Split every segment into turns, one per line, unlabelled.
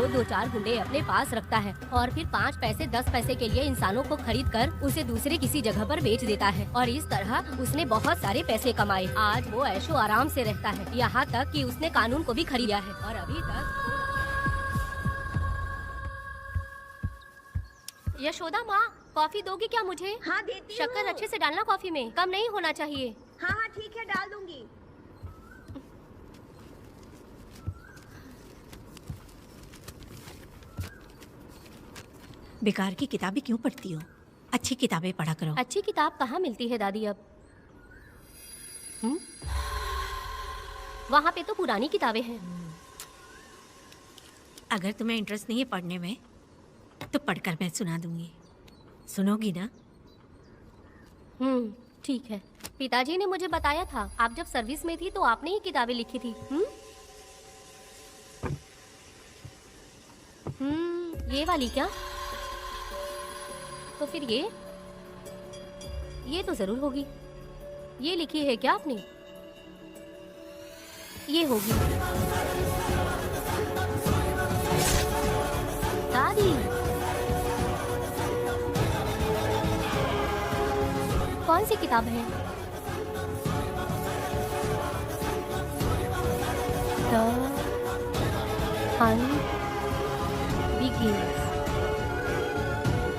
वो 2-4 गुंडे अपने पास रखता है और फिर 5 पैसे 10 पैसे के लिए इंसानों को खरीद कर उसे दूसरे किसी जगह पर बेच देता है और इस तरह उसने बहुत सारे पैसे कमाए। आज वो ऐशो आराम से रहता है, यहाँ तक कि उसने कानून को भी खरीदा है और अभी तक। यशोदा माँ, कॉफी दोगी क्या मुझे?
हाँ देती हूँ।
शक्कर अच्छे से डालना कॉफी में, कम नहीं होना चाहिए।
हाँ हाँ ठीक है, डाल दूंगी।
बेकार की किताबें क्यों पढ़ती हो? अच्छी किताबें पढ़ा करो।
अच्छी किताब कहाँ मिलती है दादी अब? वहाँ पे तो पुरानी किताबें हैं।
अगर तुम्हें इंटरेस्ट नहीं है पढ़ने में तो पढ़कर मैं सुना दूंगी। सुनोगी ना?
ठीक है। पिताजी ने मुझे बताया था आप जब सर्विस में थी तो आपने ही किताबें लिखी थी। ये वाली क्या? तो फिर ये तो जरूर होगी। ये लिखी है क्या आपने? ये होगी। दादी, कौन सी किताब है? The Hunt Begins।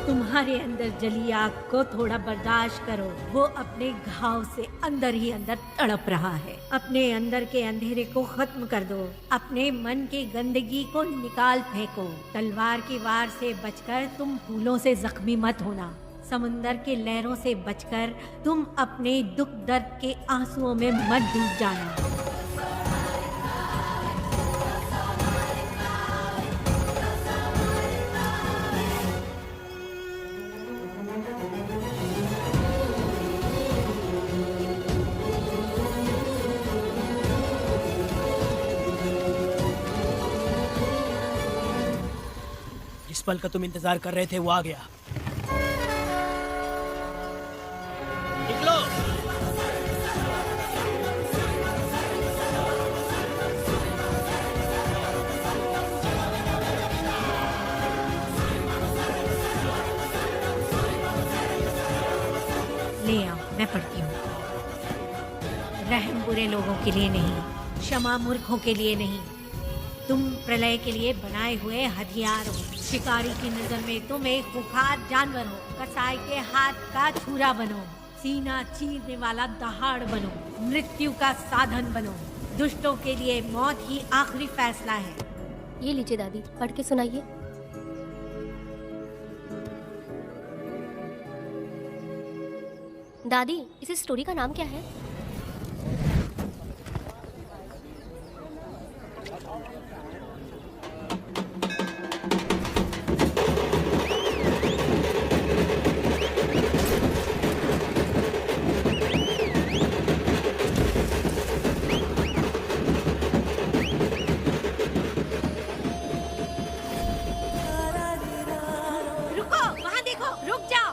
तुम्हारे अंदर जली आग को थोड़ा बर्दाश्त करो। वो अपने घाव से अंदर ही अंदर तड़प रहा है। अपने अंदर के अंधेरे को खत्म कर दो। अपने मन की गंदगी को निकाल फेंको। तलवार की वार से बचकर तुम फूलों से जख्मी मत होना। समुंदर के लहरों से बचकर तुम अपने दुख दर्द के आंसुओं में मत डूब जाना।
जिस पल का तुम इंतजार कर रहे थे वो आ गया। निकलो।
ले आओ, मैं पढ़ती हूँ। रहम बुरे लोगों के लिए नहीं, क्षमा मूर्खों के लिए नहीं। तुम प्रलय के लिए बनाए हुए हथियार हो। शिकारी की नजर में तुम एक खुखार जानवर हो। कसाई के हाथ का छुरा बनो। सीना चीरने वाला दहाड़ बनो। मृत्यु का साधन बनो। दुष्टों के लिए मौत ही आखिरी फैसला है।
ये लीजिए दादी, पढ़ के सुनाइए। दादी, इस स्टोरी का नाम क्या है?
रुको, वहाँ देखो, रुक जाओ।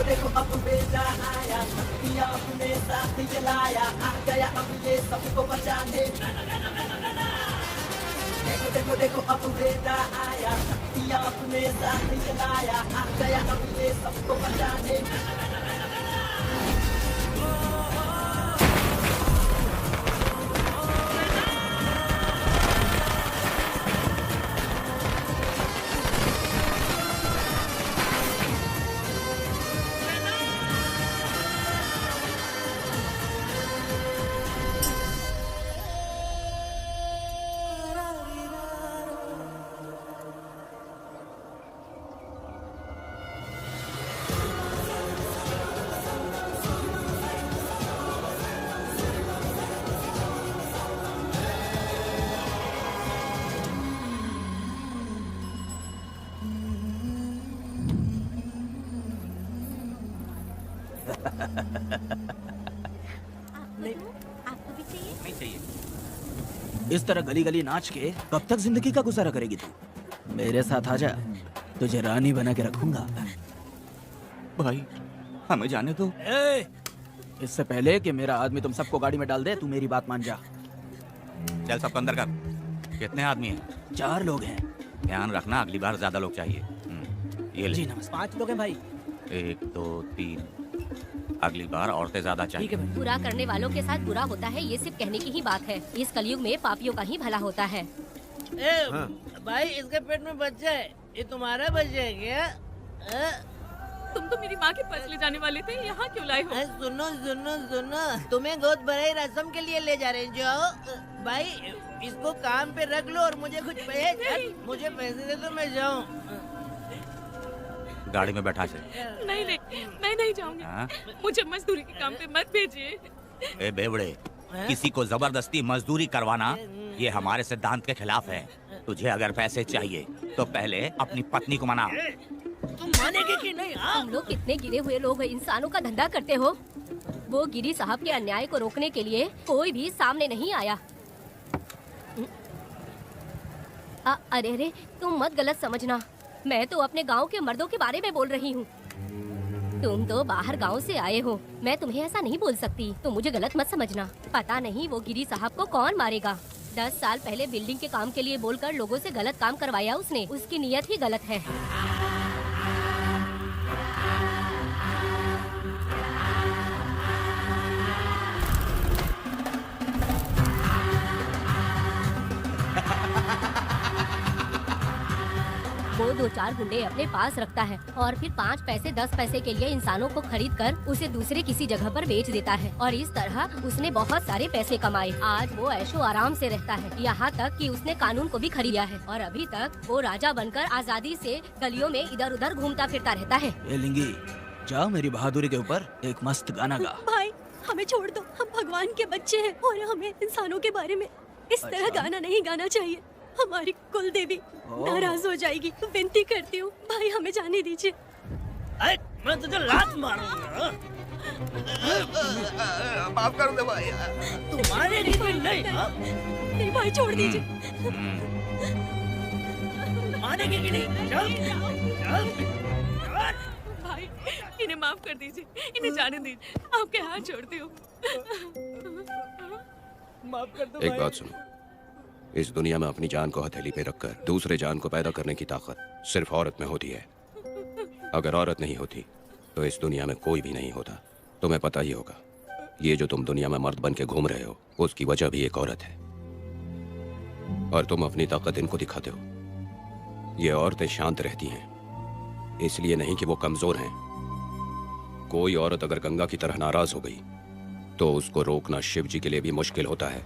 देखो अब बेटा आया, पिया अपने साथ चलाया, आ गया अब ये सबको बचाने। देखो देखो देखो अब बेटा आया, पिया अपने साथ चलाया, आ गया अब ये सबको बचाने।
आपको भी चाहिए?
नहीं चाहिए। इस तरह गली गली नाच के कब तक जिंदगी का गुजारा करेगी तू? मेरे साथ आजा, तुझे रानी बना के रखूंगा।
भाई हमें जाने दो।
इससे पहले कि मेरा आदमी तुम सबको गाड़ी में डाल दे, तू मेरी बात मान जा।
चल सबको अंदर कर। कितने आदमी हैं?
4 लोग हैं।
ध्यान रखना अगली बार ज्यादा लोग चाहिए। ये ले।
जी नमस्ते।
5 लोग हैं भाई।
1 2 3। अगली बार औरतें ज्यादा चाहिए।
ठीक है भाई।
बुरा करने वालों के साथ बुरा होता है, ये सिर्फ कहने की ही बात है। इस कलयुग में पापियों का ही भला होता है।
भाई इसके पेट में बच्चा है, ये तुम्हारा बच्चा है क्या?
तुम तो मेरी माँ के पास ले जाने वाले थे, यहाँ क्यों लाए हो?
सुनो सुनो सुनो, तुम्हें गोद भराई रस्म के लिए ले जा रहे हैं। जाओ भाई, इसको काम पे रख लो और मुझे कुछ मुझे पैसे दे तो मैं जाऊँ।
गाड़ी में बैठा से।
नहीं नहीं, मैं नहीं जाऊंगी।
हाँ?
मुझे मजदूरी के काम पे मत भेजिए।
ए बेवड़े, किसी को जबरदस्ती मजदूरी करवाना ये हमारे सिद्धांत के खिलाफ है। तुझे अगर पैसे चाहिए तो पहले अपनी पत्नी को मना।
तुम मानेगे कि नहीं?
तुम लोग कितने गिरे हुए लोग इंसानों का धंधा करते हो। वो गिरी साहब के अन्याय को रोकने के लिए कोई भी सामने नहीं आया। अरे अरे, तुम मत गलत समझना, मैं तो अपने गांव के मर्दों के बारे में बोल रही हूँ। तुम तो बाहर गांव से आए हो, मैं तुम्हें ऐसा नहीं बोल सकती, तो मुझे गलत मत समझना। पता नहीं वो गिरी साहब को कौन मारेगा। 10 साल पहले बिल्डिंग के काम के लिए बोलकर लोगों से गलत काम करवाया उसने। उसकी नीयत ही गलत है। वो 2-4 गुंडे अपने पास रखता है और फिर 5 पैसे 10 पैसे के लिए इंसानों को खरीद कर उसे दूसरे किसी जगह पर बेच देता है। और इस तरह उसने बहुत सारे पैसे कमाए। आज वो ऐशो आराम से रहता है, यहाँ तक कि उसने कानून को भी खरीदा है। और अभी तक वो राजा बनकर आजादी से गलियों में इधर उधर घूमता फिरता रहता है।
ए लिंगी, जाओ मेरी बहादुरी के ऊपर एक मस्त गाना गा।
भाई हमें छोड़ दो, हम भगवान के बच्चे हैं और हमें इंसानों के बारे में इस तरह गाना नहीं गाना चाहिए। हमारी कुल देवी नाराज हो जाएगी। विनती करती हूँ भाई, हमें जाने दीजिए।
मैं तुझे लात मारूंगा।
माफ कर दे भाई।
तुम्हारे लिए कोई नहीं।
नहीं भाई, छोड़ दीजिए।
मानेगी कि नहीं? चल चल चल।
भाई इन्हें माफ कर दीजिए, इन्हें जाने दीजिए, आपके हाथ जोड़ती हूँ।
माफ कर दो
एक
भाई।
बात सुनो, इस दुनिया में अपनी जान को हथेली पे रखकर दूसरे जान को पैदा करने की ताकत सिर्फ औरत में होती है। अगर औरत नहीं होती तो इस दुनिया में कोई भी नहीं होता। तुम्हें पता ही होगा, ये जो तुम दुनिया में मर्द बन के घूम रहे हो उसकी वजह भी एक औरत है। और तुम अपनी ताकत इनको दिखाते हो। ये औरतें शांत रहती हैं, इसलिए नहीं कि वो कमजोर हैं। कोई औरत अगर गंगा की तरह नाराज हो गई तो उसको रोकना शिव जी के लिए भी मुश्किल होता है।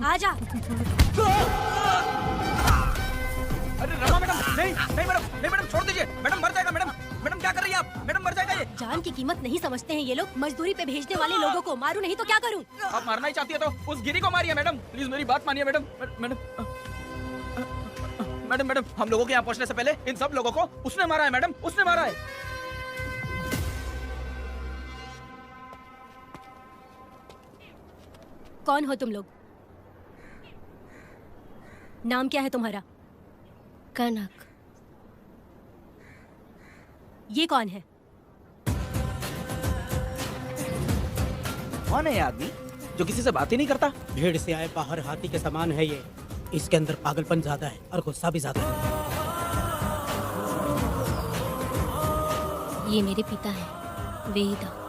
आजा।
अरे रमा मैडम, नहीं नहीं मैडम, नहीं मैडम, छोड़ दीजिए। मैडम मर जाएगा। मैडम मैडम क्या कर रही है आप? मैडम मर जाएगा ये।
जान की कीमत नहीं समझते हैं ये लोग। मजदूरी पे भेजने वाले लोगों को मारूं नहीं तो क्या करूं?
आप मारना ही चाहती है तो उस गिरी को मारिए मैडम। प्लीज मेरी बात मानिए मैडम। मैडम मैडम मैडम, हम लोगों के यहाँ पहुँचने से पहले इन सब लोगों को उसने मारा है मैडम, उसने मारा है।
कौन हो तुम लोग? नाम क्या है तुम्हारा?
कनक।
ये कौन है?
कौन है ये आदमी जो किसी से बात ही नहीं करता?
भीड़ से आए बाहर हाथी के समान है ये। इसके अंदर पागलपन ज्यादा है और गुस्सा भी ज्यादा है।
ये मेरे पिता हैं, वेदा।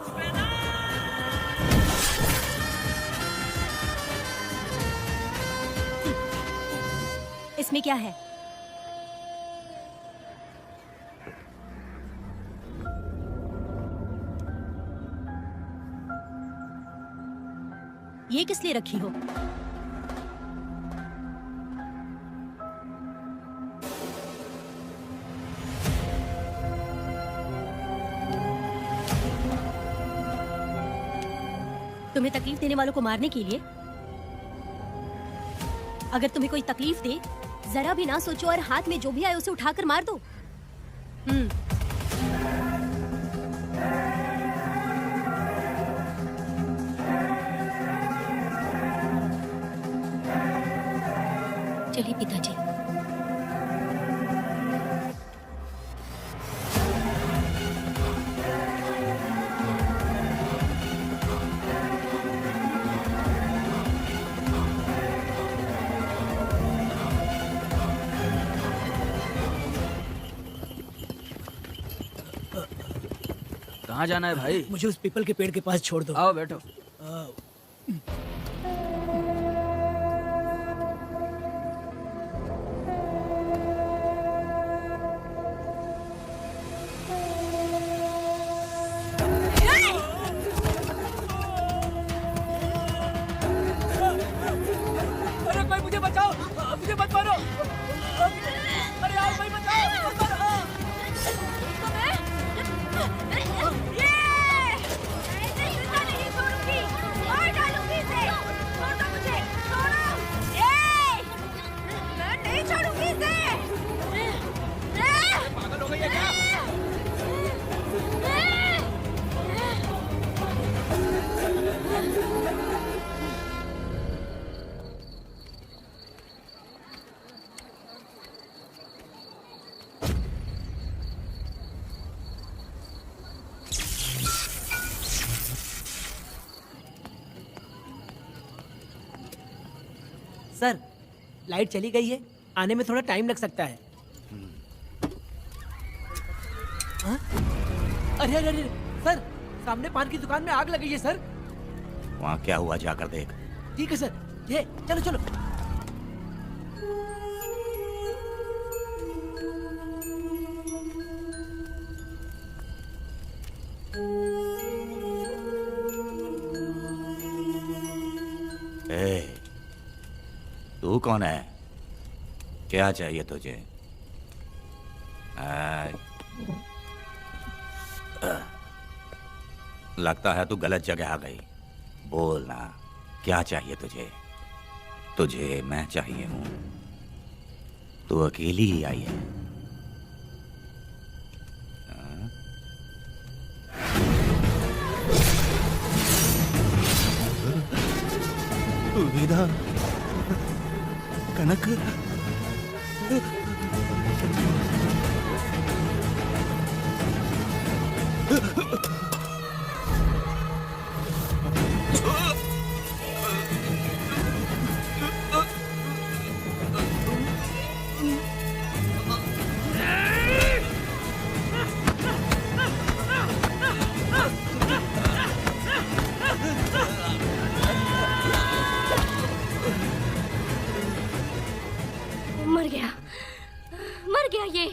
इसमें क्या है? ये किस लिए रखी हो? तुम्हें तकलीफ देने वालों को मारने के लिए? अगर तुम्हें कोई तकलीफ दे जरा भी ना सोचो और हाथ में जो भी आए उसे उठाकर मार दो। चलिए पिताजी।
कहाँ जाना है भाई?
मुझे उस पीपल के पेड़ के पास छोड़ दो।
आओ बैठो।
अरे कोई मुझे बचाओ, मुझे मत मारो। अरे यार कोई बचाओ, मत मारो।
पागल हो गई है क्या?
सर, लाइट चली गई है, आने में थोड़ा टाइम लग सकता है। हाँ? अरे अरे अरे सर, सामने पान की दुकान में आग लगी है सर।
वहाँ क्या हुआ जाकर देख।
ठीक है सर, ये चलो चलो।
ए, तू कौन है? क्या चाहिए तुझे? लगता है तू गलत जगह आ गई। बोल ना, क्या चाहिए तुझे? तुझे मैं चाहिए हूं। तू अकेली ही आई है।
विदा, कनक,
मर गया ये।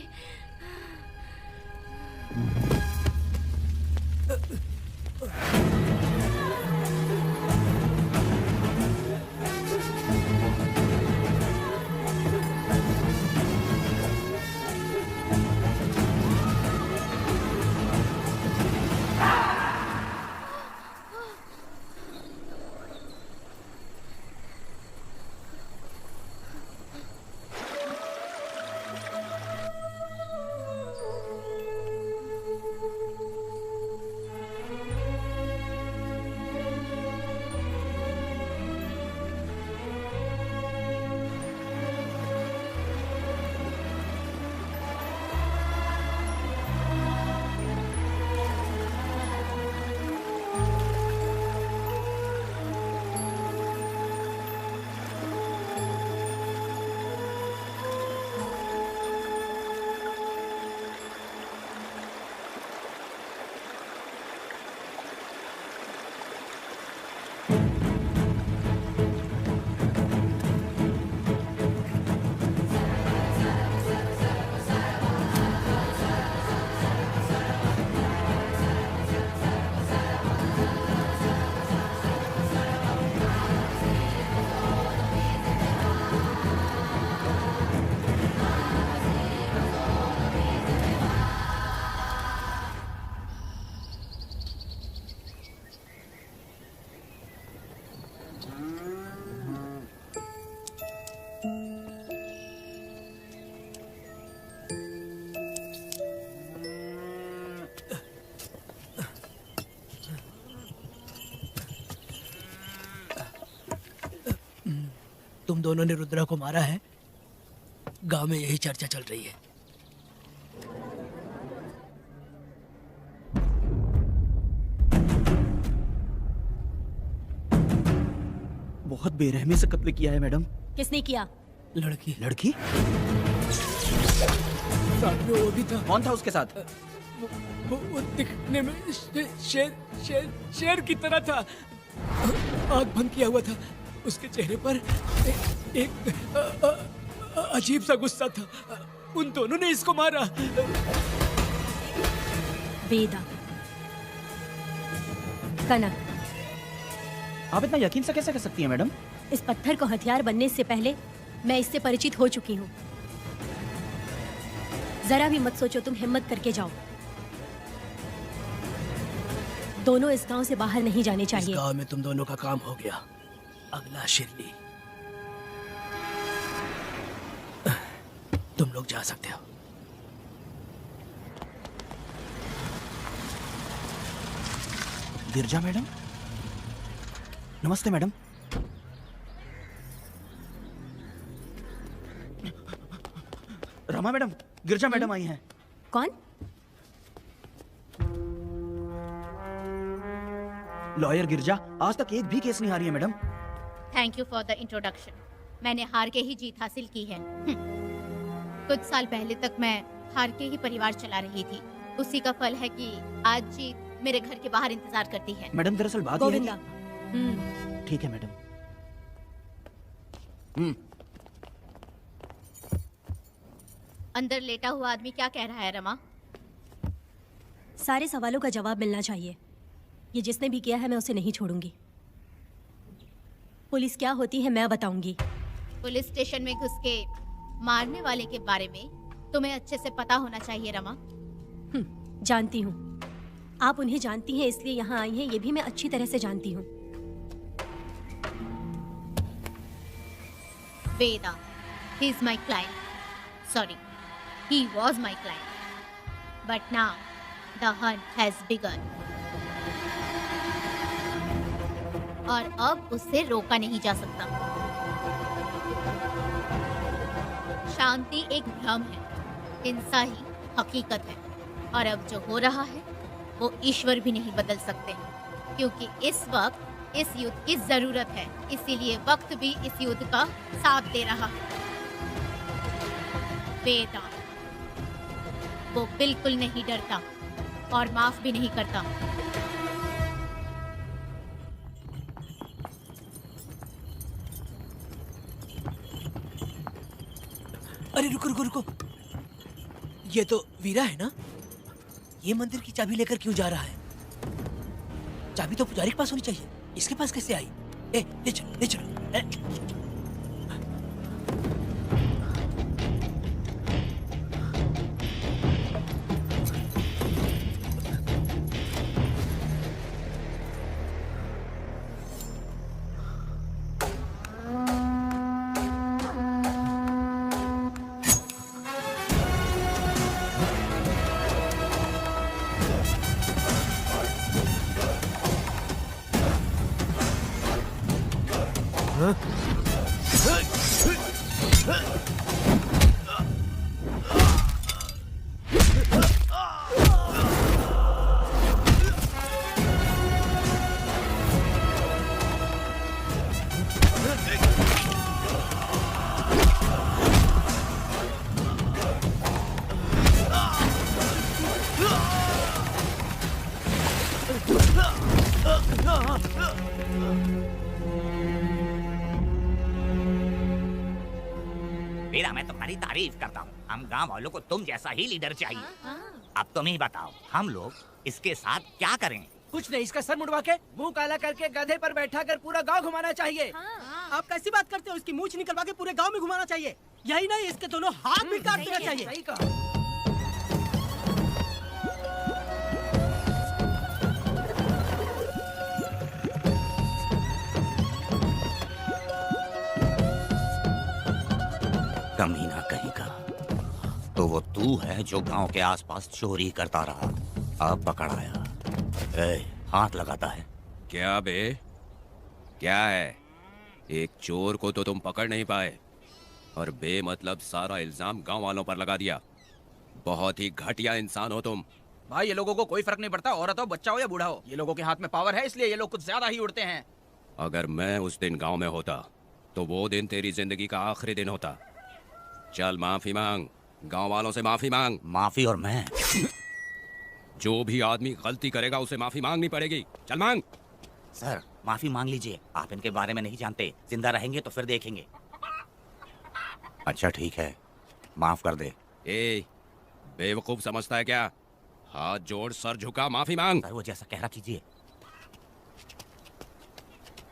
तुम दोनों ने रुद्रा को मारा है, गांव में यही चर्चा चल रही है।
बहुत बेरहमी से कत्ल किया है मैडम।
किसने किया?
लड़की।
लड़की?
साथ में वो भी था।
कौन था उसके साथ?
वो दिखने में शेर की तरह था। आँख बंद किया हुआ था। उसके चेहरे पर एक अजीब सा गुस्सा था। उन दोनों ने इसको मारा।
वेदा, कनक,
आप इतना यकीन से कैसे कर सकती हैं मैडम?
इस पत्थर को हथियार बनने से पहले मैं इससे परिचित हो चुकी हूँ। जरा भी मत सोचो, तुम हिम्मत करके जाओ। दोनों इस गांव से बाहर नहीं जाने चाहिए।
इस गांव में तुम दोनों का काम हो गया। अगला शिरली। तुम लोग जा सकते हो।
गिरजा मैडम, नमस्ते मैडम। रमा मैडम, गिरजा मैडम आई हैं।
कौन?
लॉयर गिरजा, आज तक एक भी केस नहीं हारी है madam.
Thank you for the introduction. मैंने हार के ही जीत हासिल की है। कुछ साल पहले तक मैं हार के ही परिवार चला रही थी। उसी का फल है कि आज जीत मेरे घर के बाहर इंतजार करती है।
मैडम दरअसल बात ये है
गोविंदा।
कि... ठीक है मैडम।
अंदर लेटा हुआ आदमी क्या कह रहा है रमा?
सारे सवालों का जवाब मिलना चाहिए। ये जिसने भी किया है मैं उसे नहीं छोड़ूंगी। पुलिस क्या होती है मैं बताऊंगी।
पुलिस स्टेशन में घुस के मारने वाले के बारे में तुम्हें अच्छे से पता होना चाहिए रमा।
जानती हूँ। आप उन्हें जानती हैं इसलिए यहाँ आई हैं, ये भी मैं अच्छी तरह से जानती हूँ।
वेदा, he is my client. Sorry, he was my client. But now the hunt has begun. और अब उससे रोका नहीं जा सकता। शांति एक भ्रम है, हिंसा ही हकीकत है। और अब जो हो रहा है वो ईश्वर भी नहीं बदल सकते, क्योंकि इस वक्त इस युद्ध की जरूरत है। इसीलिए वक्त भी इस युद्ध का साथ दे रहा है। वेदा, वो बिल्कुल नहीं डरता और माफ भी नहीं करता।
अरे रुको रुको रुको, ये तो वीरा है ना? ये मंदिर की चाबी लेकर क्यों जा रहा है? चाबी तो पुजारी के पास होनी चाहिए, इसके पास कैसे आई? ले चलो ले चलो।
वीरा, मैं तुम्हारी तारीफ करता हूँ। हम गांव वालों को तुम जैसा ही लीडर चाहिए। अब तुम ही बताओ, हम लोग इसके साथ क्या करें?
कुछ नहीं, इसका सर मुड़वा के मुंह काला करके गधे पर बैठा कर पूरा गांव घुमाना चाहिए।
आप कैसी बात करते हो? इसकी मूंछ निकलवा के पूरे गांव में घुमाना चाहिए। यही नहीं, इसके दोनों हाथ भी काट देना चाहिए।
सही कहा।
कमीना कहीं का। तो वो तू है जो गांव के आसपास चोरी करता रहा, अब पकड़ आया। हाथ लगाता है।
क्या बे? क्या है? एक चोर को तो तुम पकड़ नहीं पाए और बेमतलब सारा इल्जाम गांव वालों पर लगा दिया। बहुत ही घटिया इंसान हो तुम।
भाई ये लोगों को कोई फर्क नहीं पड़ता, औरत हो, बच्चा हो या बूढ़ा हो। ये लोगों के हाथ में पावर है, इसलिए ये लोग कुछ ज्यादा ही उड़ते हैं।
अगर मैं उस दिन गांव में होता तो वो दिन तेरी जिंदगी का आखिरी दिन होता। चल माफी मांग, गांव वालों से माफी मांग।
माफी? और मैं?
जो भी आदमी गलती करेगा उसे माफी मांगनी पड़ेगी। चल मांग।
सर माफी मांग लीजिए, आप इनके बारे में नहीं जानते। जिंदा रहेंगे तो फिर देखेंगे। अच्छा ठीक है, माफ कर दे।
ए, बेवकूफ समझता है क्या? हाथ जोड़, सर झुका, माफी मांग।
सर वो जैसा कह रहा कीजिए।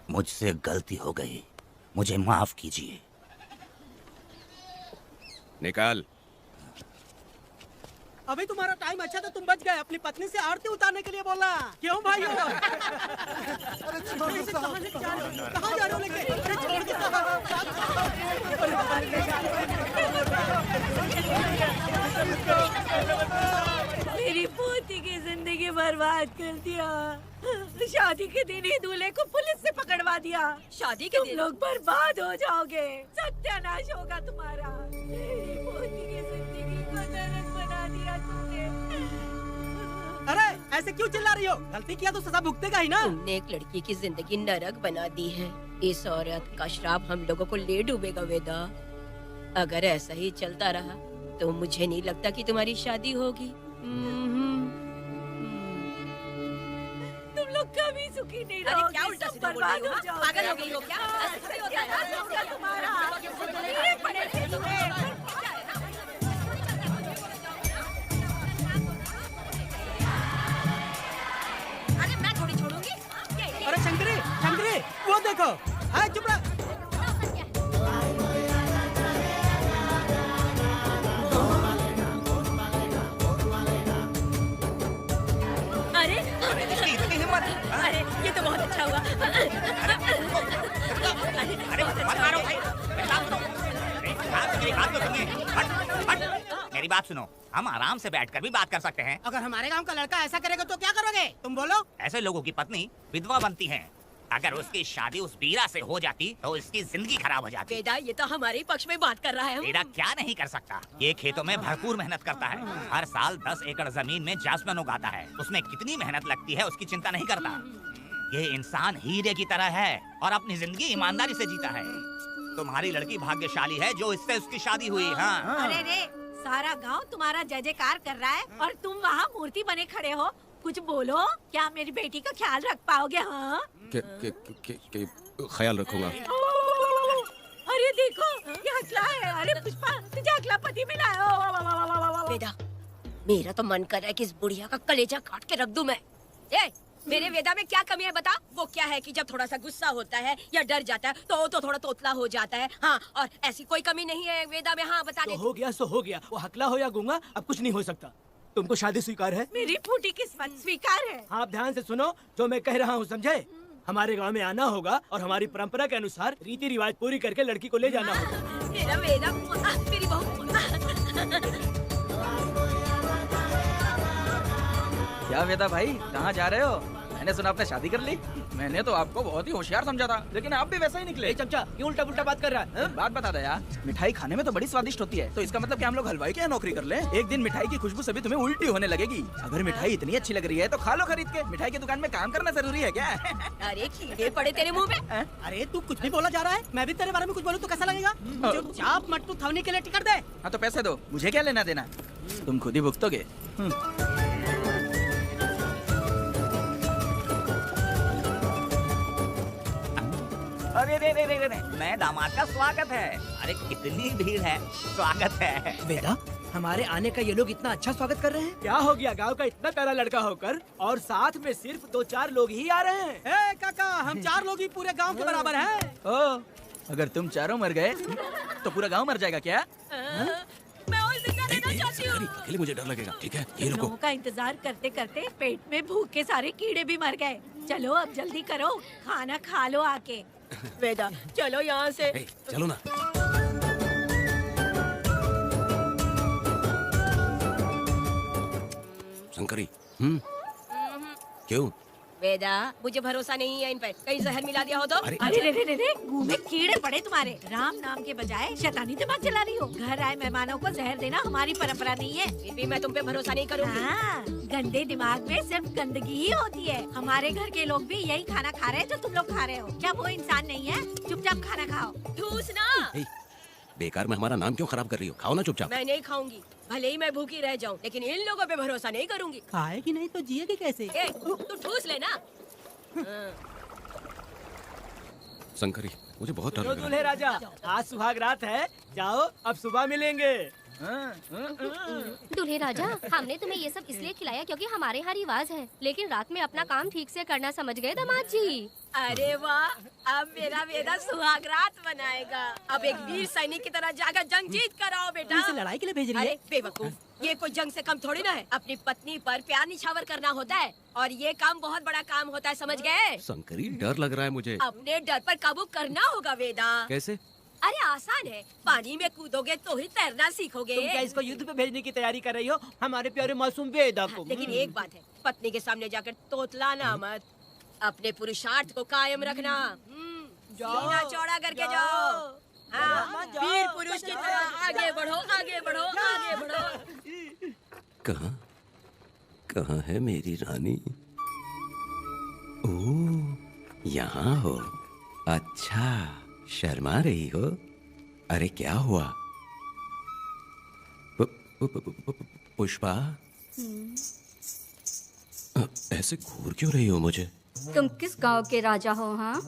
मुझसे गलती हो गई, मुझे माफ कीजिए।
निकल।
अभी तुम्हारा टाइम अच्छा था, तुम बच गए। अपनी पत्नी से आरती उतारने के लिए बोला। क्यों भाई? कहाँ जा रहे हो लेके? छोड़ के
मेरी पोती की जिंदगी बर्बाद कर दिया। शादी के दिन ही दूल्हे को पुलिस से पकड़वा दिया।
शादी के दिन
तुम लोग बर्बाद हो जाओगे, सत्यानाश होगा तुम्हारा। मेरी पोती की जिंदगी को नरक बना दिया तुमने।
अरे ऐसे क्यों चिल्ला रही हो? गलती किया तो सजा भुगतेगा ही ना।
तुमने एक लड़की की जिंदगी नरक बना दी है। इस औरत का श्राप हम लोगों को ले डूबेगा वेदा। अगर ऐसा ही चलता रहा तो मुझे नहीं लगता कि तुम्हारी शादी होगी।
तुम लोग कभी सुखी नहीं
अरे
रहोगे।
क्या उल्टा
सब
सीधा बोल रही
बर्बाद
हो?
हो जाओगे।
पागल हो गई हो क्या? ऐसे होता है?
ऐसा होगा तुम्हारा। कीड़े पड़े थे तुम्हें।
अरे मैं थोड़ी छोड़ूंगी।
अरे शंकरी, शंकरी, वो देखो। अरे चुप रह।
अरे
इतनी हिम्मत?
अरे ये तो बहुत अच्छा हुआ।
अरे मत मारो भाई, मेरी बात सुनो। मेरी बात तो सुनिए। हट, हट। मेरी बात सुनो, हम आराम से बैठकर भी बात कर सकते हैं।
अगर हमारे गांव का लड़का ऐसा करेगा तो क्या करोगे? तुम बोलो।
ऐसे लोगों की पत्नी विधवा बनती है। अगर उसकी शादी उस बीरा से हो जाती तो उसकी जिंदगी खराब हो जाती।
वेदा ये तो हमारे ही पक्ष में बात कर रहा है।
वेदा क्या नहीं कर सकता? ये खेतों में भरपूर मेहनत करता है। हर साल 10 एकड़ जमीन में जासमन उगाता है। उसमें कितनी मेहनत लगती है उसकी चिंता नहीं करता। ये इंसान हीरे की तरह है और अपनी जिंदगी ईमानदारी से जीता है। तुम्हारी लड़की भाग्यशाली है जो इससे उसकी शादी हुई। हाँ
अरे रे, सारा गांव तुम्हारा जय जयकार कर रहा है और तुम वहाँ मूर्ति बने खड़े हो। कुछ बोलो, क्या मेरी बेटी का ख्याल रख पाओगे? हाँ
के ख्याल रखूंगा।
अरे देखो ये हकला है। अरे पुष्पा, तुझे हकला पति मिला है।
वेदा मेरा तो मन कर रहा है कि इस बुढ़िया का कलेजा काट के रख दूं मैं। मेरे वेदा में क्या कमी है बता? वो क्या है कि जब थोड़ा सा गुस्सा होता है या डर जाता है तो थोड़ा तोतला हो जाता है। हाँ, और ऐसी कोई कमी नहीं है वेदा में। हाँ बता दे।
हो गया सो हो गया। वो हकला हो या गूंगा, अब कुछ नहीं हो सकता। तुमको शादी स्वीकार है?
मेरी फूटी किस्मत स्वीकार है।
आप ध्यान से सुनो जो मैं कह रहा हूँ, समझे? हमारे गांव में आना होगा और हमारी परंपरा के अनुसार रीति रिवाज पूरी करके लड़की को ले जाना होगा।
मेरा वेदा, मेरी बहू।
क्या वेदा भाई, कहाँ जा रहे हो? मैंने सुना आपने शादी कर ली। मैंने तो आपको बहुत ही होशियार समझा था, लेकिन आप भी वैसा ही निकले।
चमचा क्यों उल्टा पुल्टा बात कर रहा है?
बात बता दे यार, मिठाई खाने में तो बड़ी स्वादिष्ट होती है, तो इसका मतलब कि हम लोग हलवाई के यहाँ नौकरी कर ले? एक दिन मिठाई की खुशबू से भी तुम्हें उल्टी होने लगेगी। अगर मिठाई इतनी अच्छी लग रही है तो खा लो खरीद के। मिठाई की दुकान में काम करना जरूरी है क्या?
अरे कीड़े पड़े तेरे मुंह में।
अरे तू कुछ भी बोला जा रहा है। मैं भी तेरे बारे में कुछ बोलूं तो कैसा लगेगा? चुपचाप मट्टू थवने के लिए टिकट दे।
हाँ तो पैसे दो, मुझे क्या लेना देना, तुम खुद ही भुगतोगे।
अरे रे रे रे रे, नए दामाद का स्वागत है। अरे कितनी भीड़ है, स्वागत है।
वेदा, हमारे आने का ये लोग इतना अच्छा स्वागत कर रहे हैं। क्या हो गया गांव का इतना प्यारा लड़का होकर और साथ में सिर्फ 2-4 लोग ही आ रहे हैं।
काका, हम 4 लोग ही पूरे गांव के बराबर हैं।
ओ, अगर तुम चारों मर गए तो पूरा गांव मर जाएगा क्या?
मैं और जिंदा रहना चाहती हूँ।
अकेले मुझे डर लगेगा, ठीक है? ये रुको।
लोगों का इंतजार करते करते पेट में भूख के सारे कीड़े भी मर गए। चलो अब जल्दी करो, खाना खा लो आके।
वेदा चलो यहाँ से।
चलो ना। शंकरी, क्यों?
वेदा, मुझे भरोसा नहीं है इन पे, कहीं जहर मिला दिया हो तो।
अरे रे रे रे रे, मुंह में कीड़े पड़े तुम्हारे। राम नाम के बजाय शैतानी दिमाग चला रही हो। घर आए मेहमानों को जहर देना हमारी परंपरा नहीं है।
फिर भी मैं तुम पे भरोसा नहीं करूंगी।
हाँ, गंदे दिमाग में सिर्फ गंदगी ही होती है। हमारे घर के लोग भी यही खाना खा रहे हैं जो तुम लोग खा रहे हो। क्या वो इंसान नहीं है? चुपचाप खाना खाओ।
ठूस ना।
बेकार में हमारा नाम क्यों खराब कर रही हो? खाओ ना चुपचाप।
मैं नहीं खाऊंगी, भले ही मैं भूखी रह जाऊं, लेकिन इन लोगों पे भरोसा नहीं करूंगी।
खाएगी नहीं तो जिएगी कैसे?
तू ठूस लेना।
शंकरी, मुझे बहुत डर लग रहा है।
दूल्हे राजा, आज सुहाग रात है, जाओ अब सुबह मिलेंगे।
दूल्हे राजा, हमने तुम्हें ये सब इसलिए खिलाया क्योंकि हमारे यहाँ रिवाज है, लेकिन रात में अपना काम ठीक से करना समझ गए दामाद जी। अरे वाह, अब मेरा वेदा सुहाग रात मनाएगा। अब एक वीर सैनिक की तरह जाकर जंग जीत कर आओ बेटा।
इसे लड़ाई के लिए भेज रही है?
अरे बेवकूफ, ये कोई जंग से कम थोड़ी ना है। अपनी पत्नी पर प्यार निछावर करना होता है, और ये काम बहुत बड़ा काम होता है, समझ गए?
शंकरी, डर लग रहा है मुझे।
अपने डर पर काबू करना होगा वेदा।
कैसे?
अरे आसान है, पानी में कूदोगे तो ही तैरना सीखोगे।
तुम क्या इसको युद्ध पे भेजने की तैयारी कर रही हो? हमारे प्यारे मासूम वेदा को।
लेकिन एक बात है, पत्नी के सामने जाकर तोतलाना मत, अपने पुरुषार्थ को कायम रखना। सीना चौड़ा करके जाओ। हाँ, वीर पुरुष की तरह आगे बढ़ो, आगे बढ़ो, आगे बढ़ो।
कहाँ कहाँ है मेरी रानी? ओह, यहाँ हो। अच्छा, शर्मा रही हो? अरे क्या हुआ? पुष्पा, ऐसे घूर क्यों रही हो मुझे?
तुम किस गांव के राजा हो? हाँ,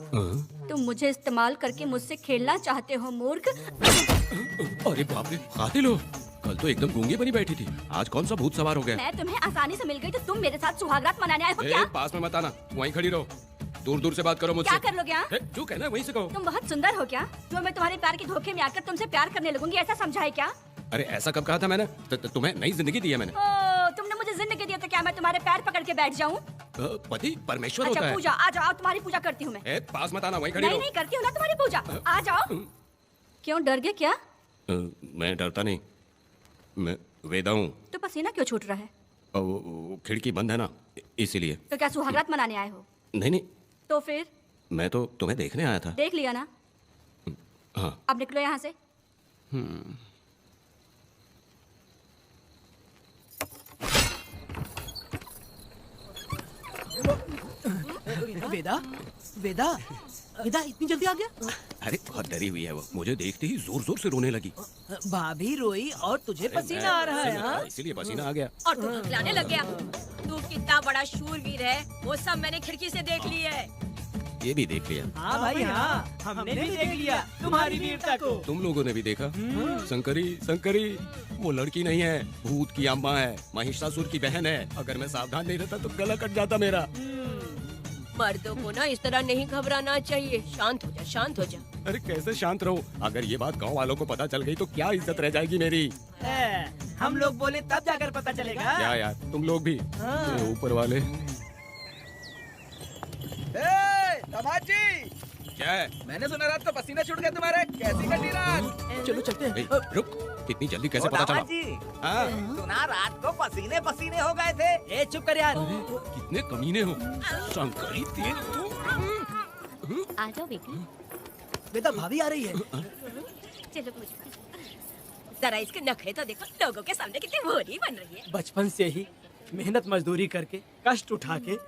तुम मुझे इस्तेमाल करके मुझसे खेलना चाहते हो मूर्ख।
अरे बाप रे, कातिल हो। कल तो एकदम गूंगी बनी बैठी थी, आज कौन सा भूत सवार हो गया?
मैं तुम्हें आसानी से मिल गई तो तुम मेरे साथ सुहागरात मनाने आए हो क्या?
पास में मत आना, वहीं खड़ी रहो। दूर दूर से बात करो मुझसे।
क्या कर लोगे?
जो कहना है वहीं से कहो।
तुम बहुत सुंदर हो क्या, जो मैं तुम्हारे प्यार के धोखे में आकर तुमसे प्यार करने लगूंगी, ऐसा समझा है क्या?
अरे ऐसा कब कहा था मैंने? तुम्हें नई जिंदगी दी है मैंने।
तुमने मुझे जिंदगी दी है तो क्या मैं तुम्हारे पैर पकड़ के बैठ जाऊँ?
पति परमेश्वर
अच्छा
होता है।
पूजा, आ जाओ, तुम्हारी पूजा करती हूँ मैं।
पास मत आना, वहीं खड़ी रहो।
नहीं करती हूँ ना तुम्हारी पूजा, आ जाओ। क्यों डर गए क्या?
मैं डरता नहीं, मैं वेदा हूँ।
तो पसीना क्यों छूट रहा है?
खिड़की बंद है ना, इसीलिए।
तो क्या सुहागरात मनाने आए हो?
नहीं नहीं,
तो फिर?
मैं तो तुम्हें देखने आया था।
देख लिया ना?
हाँ।
अब निकलो यहाँ से।
वेदा, वेदा, वेदा इतनी जल्दी आ गया?
अरे बहुत डरी हुई है वो, मुझे देखते ही जोर जोर से रोने लगी।
भाभी रोई और तुझे पसीना आ रहा है? हाँ?
इसीलिए पसीना आ गया।
और तू हकलाने लग गया। तू कितना बड़ा शूरवीर है, वो सब मैंने खिड़की से देख ली है।
ये भी देख लिया?
हाँ भाई हाँ, हमने भी देख लिया तुम्हारी वीरता को।
तुम लोगों ने भी देखा? शंकरी, शंकरी, वो लड़की नहीं है, भूत की अम्मा है, महिषासुर की बहन है। अगर मैं सावधान नहीं रहता तो गला कट जाता मेरा।
मर्दों को ना इस तरह नहीं घबराना चाहिए। शांत हो जा, शांत हो जा।
अरे कैसे शांत रहूं? अगर ये बात गांव वालों को पता चल गई तो क्या इज्जत रह जाएगी मेरी?
हम लोग बोले तब जाकर पता चलेगा।
क्या यार, तुम लोग भी ऊपर वाले।
दामाद जी,
क्या है?
मैंने सुना रात को पसीना छूट गया तुम्हारे, कैसी कटी रात?
चलो चलते हैं।
रुक, इतनी जल्दी कैसे पता चला?
सुना रात को पसीने पसीने हो गए थे।
ए चुप कर यार।
कितने कमीने हो शंकरी, तेल तू।
आ जाओ बेटी।
बेटा भाभी आ रही है।
चलो जरा इसके नखरे तो देखो, लोगों के सामने कितनी भोली बन रही है।
बचपन से ही मेहनत मजदूरी करके, कष्ट उठा के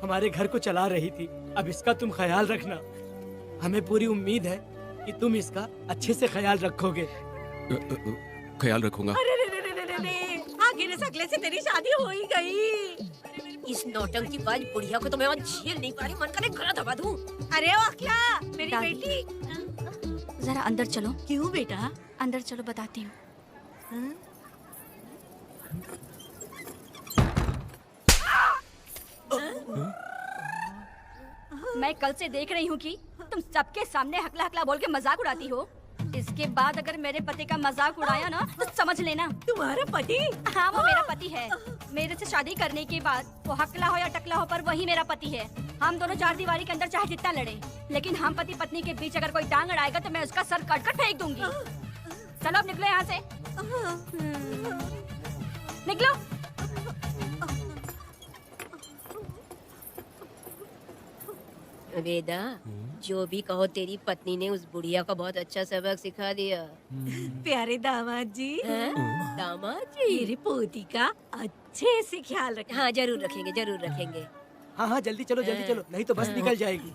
हमारे घर को चला रही थी। अब इसका तुम ख्याल रखना। हमें पूरी उम्मीद है कि तुम इसका अच्छे से ख्याल रखोगे।
ख्याल रखूंगा।
अरे रे रे रे रे रे, आगे सकले से तेरी शादी हो ही गई।
इस नौटंकी बाज बुढ़िया को तो मैं झेल नहीं पा रही, मन करे गला दबा दूं।
अरे ओ अखला, मेरी बेटी,
जरा अंदर चलो।
क्यों बेटा?
अंदर चलो, बताती हूँ। मैं कल से देख रही हूँ कि तुम सबके सामने हकला हकला बोल के मजाक उड़ाती हो। इसके बाद अगर मेरे पति का मजाक उड़ाया ना तो समझ लेना।
तुम्हारा पति?
हाँ, वो मेरा पति है। मेरे से शादी करने के बाद वो हकला हो या टकला हो, पर वही मेरा पति है। हम दोनों चार दीवारी के अंदर चाहे जितना लड़े, लेकिन हम पति पत्नी के बीच अगर कोई टांग अड़ाएगा तो मैं उसका सर काट कर फेंक दूंगी। चलो अब निकलो यहाँ से। निकलो।
वेदा, जो भी कहो तेरी पत्नी ने उस बुढ़िया को बहुत अच्छा सबक सिखा दिया।
प्यारे दामाद जी,
दामाद जी,
मेरी पोती का अच्छे से ख्याल रखना।
हाँ जरूर रखेंगे, जरूर रखेंगे।
हाँ हाँ जल्दी चलो, जल्दी चलो, नहीं तो बस निकल जाएगी।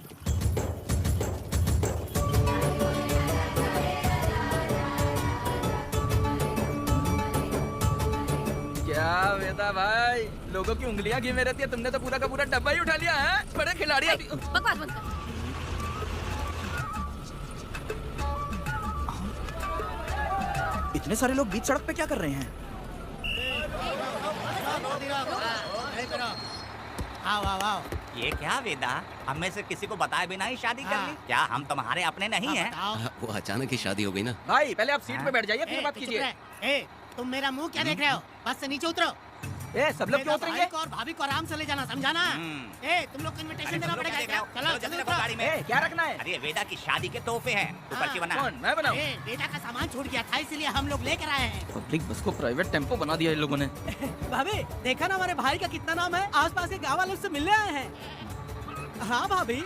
क्या वेदा भाई, लोगों की उंगलियां घी में रहती है, तुमने तो पूरा का पूरा डब्बा ही उठा लिया है। बड़े खिलाड़ी अभी।
बकवास बंद कर।
इतने सारे लोग बीच सड़क पे क्या कर रहे हैं?
आओ आओ आओ।
ये क्या वेदा, हम में से किसी को बताए बिना ही शादी कर ली? क्या हम तुम्हारे अपने नहीं हैं?
वो अचानक ही शादी हो गई ना।
भाई पहले आप सीट पे बैठ जाइए, फिर बात कीजिए।
तुम मेरा मुंह क्या देख रहे हो? बस से नीचे उतरो।
सब लोग क्यों उतरेंगे?
और भाभी को आराम से ले जाना, समझा ना? तुम लोग को इनविटेशन देना पड़ेगा क्या? चलो जल्दी उतरो।
गाड़ी में
क्या रखना है?
अरे वेदा की शादी के तोहफे हैं, तू पर्ची बना।
कौन, मैं बनाऊं?
बेटा का सामान छूट गया था, इसलिए हम लोग लेकर आए हैं।
पब्लिक बस को प्राइवेट टेम्पो बना दिया इन लोगों ने।
भाभी देखा ना हमारे भाई का कितना नाम है, आसपास के गाँव वालों से मिलने आए हैं। हाँ भाभी।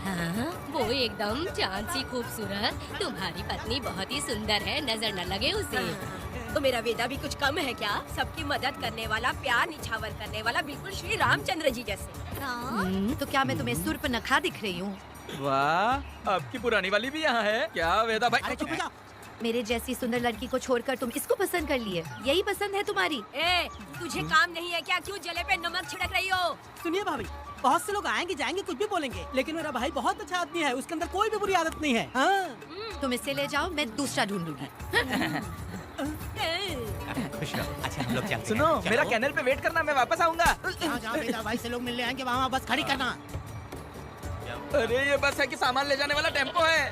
हाँ, वो एकदम चांद सी खूबसूरत। तुम्हारी पत्नी बहुत ही सुंदर है, नजर न लगे उसे। तो मेरा वेदा भी कुछ कम है क्या? सबकी मदद करने वाला, प्यार निछावर करने वाला, बिल्कुल श्री रामचंद्र जी जैसे।
तो क्या मैं तुम्हें सुर पर नखा दिख रही हूँ?
वाह, आपकी पुरानी वाली भी यहाँ है क्या वेदा भाई?
अरे चुप हो जाओ।
मेरे जैसी सुंदर लड़की को छोड़कर तुम इसको पसंद कर लिए, यही पसंद है तुम्हारी?
तुझे काम नहीं है क्या? क्यों जले पे नमक छिड़क रही हो?
सुनिए भाभी, बहुत से लोग आएंगे जाएंगे कुछ भी बोलेंगे, लेकिन मेरा भाई बहुत अच्छा आदमी है, उसके अंदर कोई भी बुरी आदत नहीं है। हाँ।
तुम इससे ले जाओ, मैं दूसरा ढूंढूंगी।
खुश रहो। अच्छा हम लोग चलते हैं।
सुनो,
चलो।
मेरा कैनल पे वेट करना, मैं वापस आऊंगा।
जहाँ बेटा भाई से लोग मिलने आएंगे वहाँ बस खड़ी करना।
अरे ये बस है कि सामान ले जाने वाला टेम्पो है।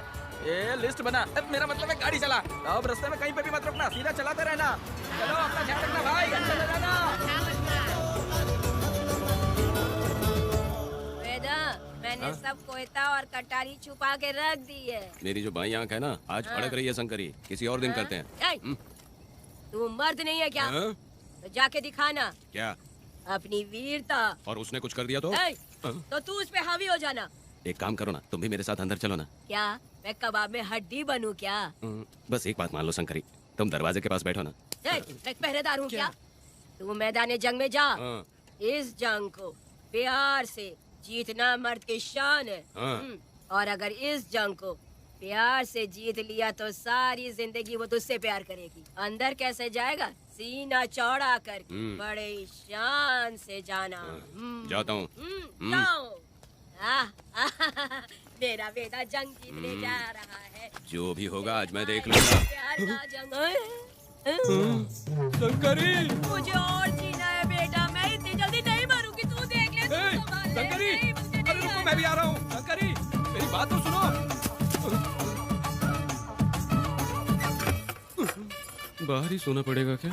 ये लिस्ट बना, अब मेरा मतलब है गाड़ी चला। अब रास्ते में कहीं पे भी मत रुकना, सीधा चलाते रहना। चलो अपना ध्यान रखना भाई, अच्छा ले जाना।
वेदा, मैंने सब कोयता और कटारी छुपा के रख दी है।
मेरी जो बाई आंख है ना, आज फड़क रही है शंकरी, किसी और दिन करते हैं।
तू मर्द नहीं है क्या?
हाँ?
तो जाके दिखाना
क्या?
अपनी वीरता।
और उसने कुछ कर दिया तो?
तो तू उस पे हावी हो जाना।
एक काम करो ना, तुम भी मेरे साथ अंदर चलो ना।
क्या मैं कबाब में हड्डी बनूं क्या?
बस एक बात मान लो शंकरी, तुम दरवाजे के पास बैठो ना।
मैं पहरेदार हूँ क्या? तू मैदान जंग में जा। इस जंग को प्यार से जीतना मर्द की शान है। और अगर इस जंग को प्यार से जीत लिया तो सारी जिंदगी वो तुझसे प्यार करेगी। अंदर कैसे जाएगा? सीना चौड़ा करके बड़े शान से जाना।
जाता हूँ।
जाओ। मेरा बेटा जंग जीतने जा रहा है।
जो भी होगा आज मैं देख लूंगा।
प्यार का जंग।
शंकरी,
मुझे और जीना है बेटा, मैं इतनी जल्दी नहीं मरूंगी। तू देख ले, तू संभाल ले।
शंकरी,
नहीं, मुझे
अरे
नहीं
रुको,
है।
मैं भी आ रहा हूँ। शंकरी, मेरी बात तो सुनो।
बाहर ही सोना पड़ेगा क्या?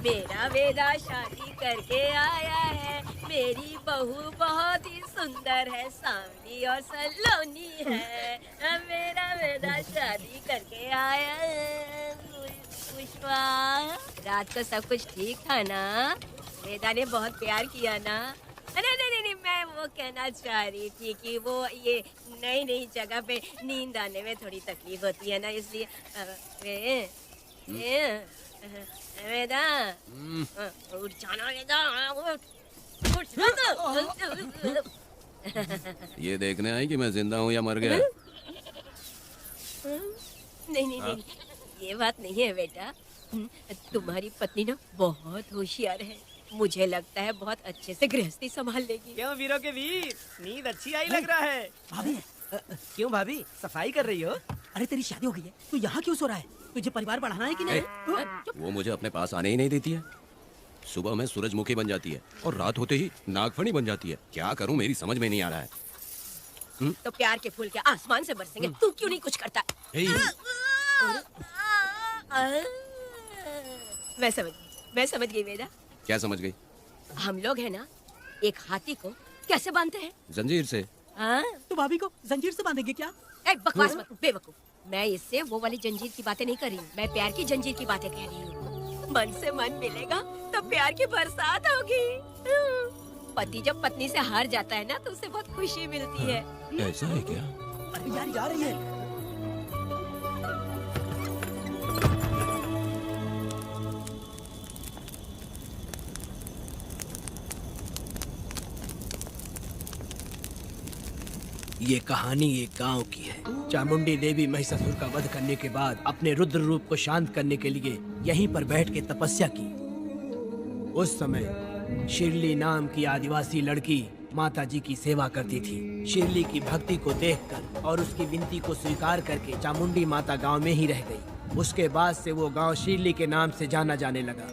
मेरा वेदा शादी करके आया है। मेरी बहू बहुत ही सुंदर है, सांवली और सलोनी है। मेरा वेदा शादी करके आया है। पुष्पा, रात को सब कुछ ठीक था ना? वेदा ने बहुत प्यार किया ना? नहीं, मैं वो कहना चाह रही थी कि वो ये नई जगह पे नींद आने में थोड़ी तकलीफ होती है ना, इसलिए वेदा उठ जाना, वेदा उठ जाना।
ये देखने आई कि मैं जिंदा हूँ या मर गया?
नहीं, ये बात नहीं है बेटा। तुम्हारी पत्नी ना बहुत होशियार है, मुझे लगता है बहुत अच्छे से गृहस्थी संभाल लेगी।
क्यों वीरों के वीर, नींद अच्छी आई लग रहा है। भाभी, क्यों भाभी सफाई कर रही हो? अरे तेरी शादी हो गई है, तू यहाँ क्यों सो रहा है? तुझे परिवार बढ़ाना है कि नहीं?
वो मुझे अपने पास आने ही नहीं देती है। सुबह में सूरजमुखी बन जाती है और रात होते ही नागफनी बन जाती है। क्या करूं, मेरी समझ में नहीं आ रहा है।
तो प्यार के फूल क्या आसमान से बरसेंगे? तू क्यों नहीं कुछ करता? मैं समझ गई वेदा।
क्या समझ गई?
हम लोग है ना, एक हाथी को कैसे बांधते हैं?
जंजीर से।
तो भाभी को जंजीर से बांधेंगे क्या?
बकवास मत, बेवकूफ। मैं इससे वो वाली जंजीर की बातें नहीं कर रही हूँ, मैं प्यार की जंजीर की बातें कह रही हूँ। मन से मन मिलेगा तो प्यार की बरसात होगी।
पति जब पत्नी से हार जाता है ना तो उसे बहुत खुशी मिलती है।
ऐसा है क्या?
अरे यार जा रही है।
ये कहानी एक गांव की है। चामुंडी देवी महिषासुर का वध करने के बाद अपने रुद्र रूप को शांत करने के लिए यहीं पर बैठ के तपस्या की। उस समय शिरली नाम की आदिवासी लड़की माता जी की सेवा करती थी। शिरली की भक्ति को देखकर और उसकी विनती को स्वीकार करके चामुंडी माता गांव में ही रह गई। उसके बाद से वो गांव शिरली के नाम से जाना जाने लगा।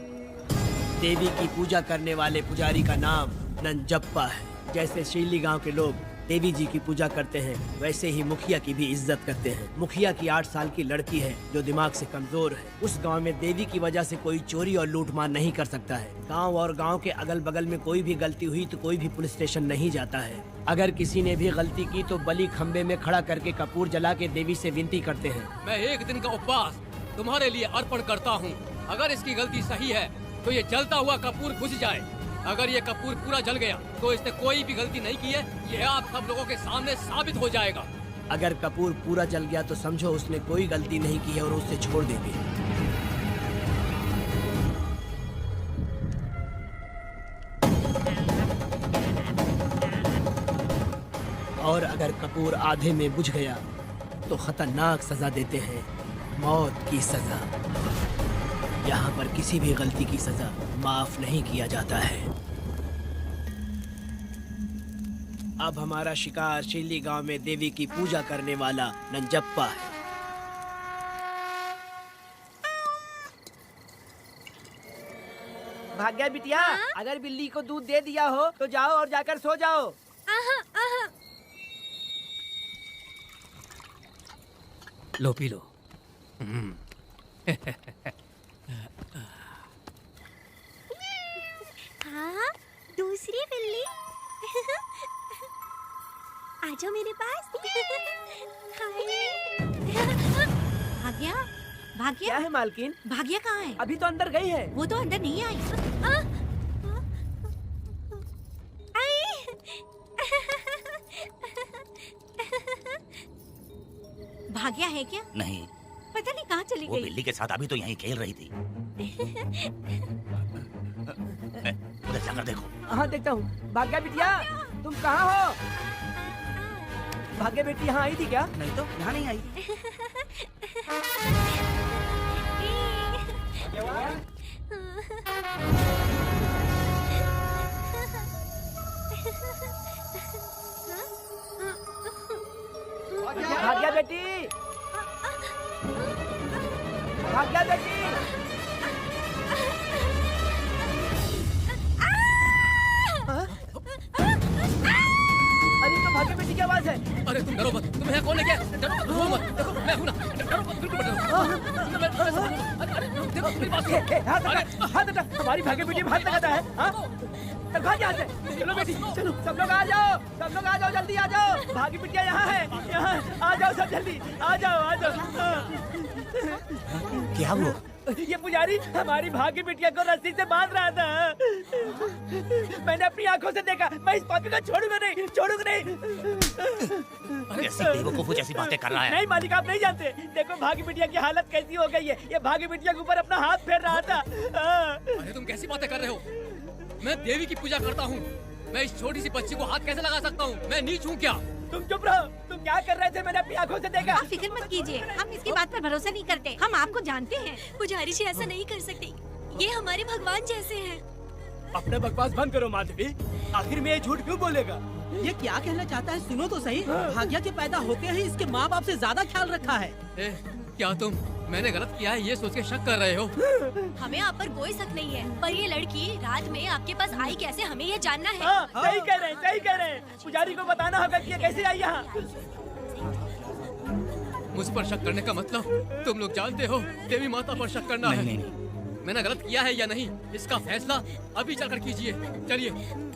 देवी की पूजा करने वाले पुजारी का नाम नंजप्पा है। जैसे शिरली गांव के लोग देवी जी की पूजा करते हैं, वैसे ही मुखिया की भी इज्जत करते हैं। मुखिया की 8 साल की लड़की है जो दिमाग से कमजोर है। उस गांव में देवी की वजह से कोई चोरी और लूटमार नहीं कर सकता है। गांव और गांव के अगल बगल में कोई भी गलती हुई तो कोई भी पुलिस स्टेशन नहीं जाता है। अगर किसी ने भी गलती की तो बलि खम्बे में खड़ा करके कपूर जला के देवी से विनती करते हैं।
मैं 1 दिन का उपवास तुम्हारे लिए अर्पण करता हूँ। अगर इसकी गलती सही है तो ये जलता हुआ कपूर बुझ जाए। अगर ये कपूर पूरा जल गया तो इसने कोई भी गलती नहीं की है, ये आप सब लोगों के सामने साबित हो जाएगा।
अगर कपूर पूरा जल गया तो समझो उसने कोई गलती नहीं की है और उसे छोड़ देंगे। और अगर कपूर आधे में बुझ गया तो खतरनाक सजा देते हैं, मौत की सजा। यहाँ पर किसी भी गलती की सजा माफ नहीं किया जाता है। अब हमारा शिकार शिरली गांव में देवी की पूजा करने वाला नंजप्पा है।
भाग्या बिटिया, अगर बिल्ली को दूध दे दिया हो तो जाओ और जाकर सो जाओ।
लो पी लो।
हाँ, दूसरी बिल्ली। आजो मेरे पास।
भाग्या, भाग्या
क्या है मालकिन?
भाग्या कहाँ है?
अभी तो अंदर गई है।
वो तो अंदर नहीं आई। भाग्या है क्या?
नहीं,
पता नहीं कहाँ चली
वो
गई।
बिल्ली के साथ अभी तो यहीं खेल रही थी। उधर जाकर देखो।
हाँ देखता हूँ। भाग्या बिटिया, तुम कहाँ हो? भाग्या बेटी यहाँ आई थी क्या?
नहीं तो यहाँ नहीं आई।
भाग्या बेटी, भाग्या बेटी। अरे तो भाग्या बेटी की आवाज है।
अरे तुम डरो मत, तुम यहाँ कौन है क्या? डरो मत, रो मत, देखो मैं हूँ ना। डरो मत, बिल्कुल मत डरो। अरे देखो मेरी बात सुनो।
हाथ हटा, हमारी भाग्य बेटी में हाथ लगाता है। हाँ? चल भाग यहाँ से। चलो बेटी, चलो सब लोग आ जाओ, सब लोग आ जाओ, जल्दी आ जाओ। भाग्य बिटिया यहाँ है, यहाँ आ जाओ सब जल्दी, आ जाओ, आ जाओ।
क्या हुआ?
ये पुजारी हमारी भाग्य बिटिया को रस्सी से बांध रहा था। मैंने अपनी आंखों से देखा। मैं इस पापी को छोड़ूंगा नहीं, छोड़ूंगा नहीं।
ऐसी बेवकूफों जैसी बातें कर रहा है।
नहीं मालिक, आप नहीं जानते। देखो भाग्य बिटिया की हालत कैसी हो गई है। ये भाग्य बिटिया के ऊपर अपना हाथ फेर रहा था।
अरे तुम कैसी बातें कर रहे हो? मैं देवी की पूजा करता हूँ। मैं इस छोटी सी बच्ची को हाथ कैसे लगा सकता हूँ? मैं नीच हूँ क्या?
तुम चुप रहो। तुम क्या कर रहे थे? मैंने अपनी आंखों से देखा।
आप फिक्र मत कीजिए, हम इसकी बात पर भरोसा नहीं करते। हम आपको जानते हैं।
पुजारी जी ऐसा नहीं कर सकते, ये हमारे भगवान जैसे हैं।
अपना बकवास बंद करो माधवी। आखिर में ये झूठ क्यों बोलेगा?
ये क्या कहना चाहता है? सुनो तो सही। भाग्या के पैदा होते ही इसके माँ बाप से ज्यादा ख्याल रखा है।
क्या तुम मैंने गलत किया है ये सोच के शक कर रहे हो?
हमें आप पर कोई शक नहीं है, पर ये लड़की रात में आपके पास आई कैसे, हमें ये जानना है।
हाँ, सही कह रहे हैं, सही कह रहे हैं। पुजारी को बताना होगा कि ये कैसे आई यहाँ।
मुझ पर शक करने का मतलब तुम लोग जानते हो देवी माता पर शक करना है। मैंने गलत किया है या नहीं, इसका फैसला अभी चलकर कीजिए। चलिए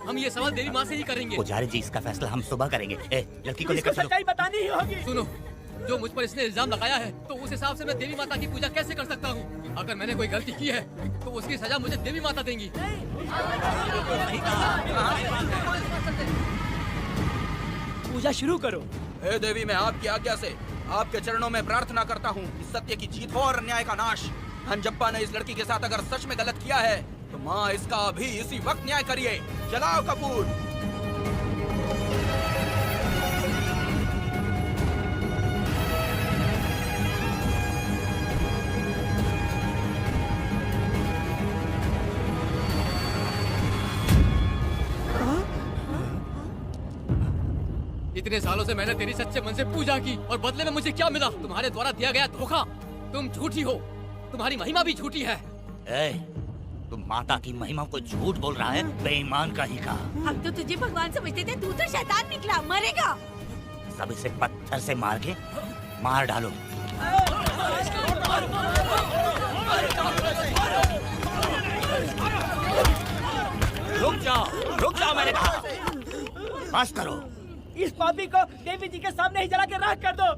हम ये सवाल देवी माँ से ही करेंगे।
पुजारी जी, इसका फैसला हम सुबह करेंगे। लड़की को लेकर चलो।
सच्चाई बतानी ही होगी।
सुनो, जो मुझ पर इसने इल्जाम लगाया है, तो उस हिसाब से मैं देवी माता की पूजा कैसे कर सकता हूँ? अगर मैंने कोई गलती की है तो उसकी सजा मुझे देवी माता देंगी।
पूजा शुरू करो।
हे देवी, मैं आपकी आज्ञा से आपके चरणों में प्रार्थना करता हूँ कि सत्य की जीत हो और अन्याय का नाश। हंजप्पा ने इस लड़की के साथ अगर सच में गलत किया है तो माँ इसका अभी इसी वक्त न्याय करिए। जलाओ कपूर।
इतने सालों से मैंने तेरी सच्चे मन से पूजा की और बदले में मुझे क्या मिला? तुम्हारे द्वारा दिया गया धोखा। तुम झूठी हो, तुम्हारी महिमा भी झूठी है।
तुम माता की महिमा को झूठ बोल रहा है, बेईमान का ही का।
हम तो तुझे भगवान समझते थे, तू तो शैतान निकला, मरेगा।
सब इसे पत्थर से मार के मार डालो। रुक जाओ मैंने कहा। बस करो।
इस पापी को देवी जी के सामने ही जला के राख कर दो।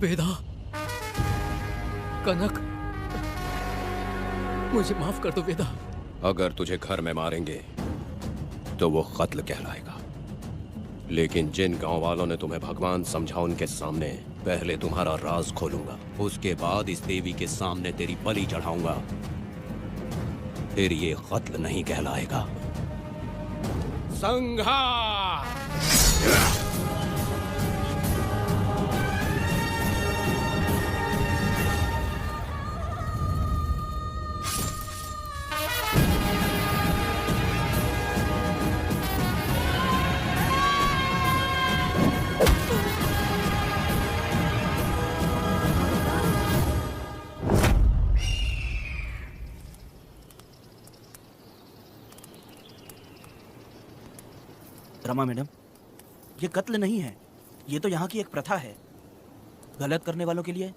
वेदा, कनक, मुझे माफ कर दो वेदा।
अगर तुझे घर में मारेंगे तो वो कत्ल कहलाएगा, लेकिन जिन गांव वालों ने तुम्हें भगवान समझा उनके सामने पहले तुम्हारा राज खोलूंगा, उसके बाद इस देवी के सामने तेरी बलि चढ़ाऊंगा, फिर ये कत्ल नहीं कहलाएगा।
संघार!
रमा मैडम, ये कत्ल नहीं है, ये तो यहाँ की एक प्रथा है। गलत करने वालों के लिए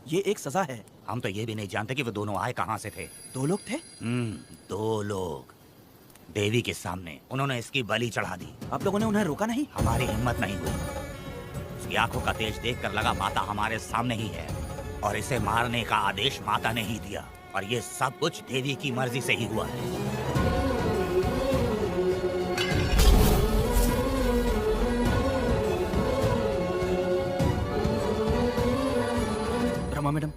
ये एक सजा है।
हम तो ये भी नहीं जानते कि वो दोनों आए कहाँ से थे।
2 लोग थे?
2 लोग देवी के सामने, उन्होंने इसकी बलि चढ़ा दी।
आप लोगों ने उन्हें रोका नहीं?
हमारी हिम्मत नहीं हुई। उसकी आंखों का तेज देखकर लगा माता हमारे सामने ही है और इसे मारने का आदेश माता ने ही दिया, और ये सब कुछ देवी की मर्जी से ही हुआ है।
रमा मैडम,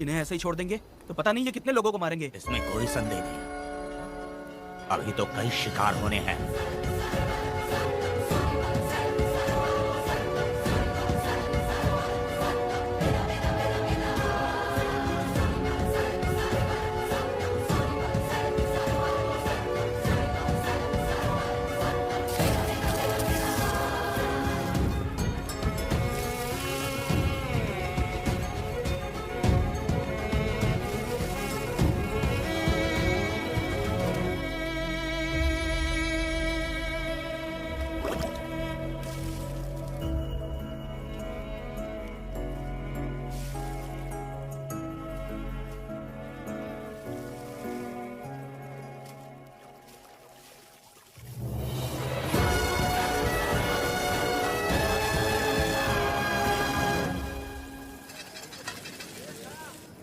इन्हें ऐसे ही छोड़ देंगे तो पता नहीं ये कितने लोगों को मारेंगे।
इसमें कोई संदेह नहीं, अभी तो कई शिकार होने हैं।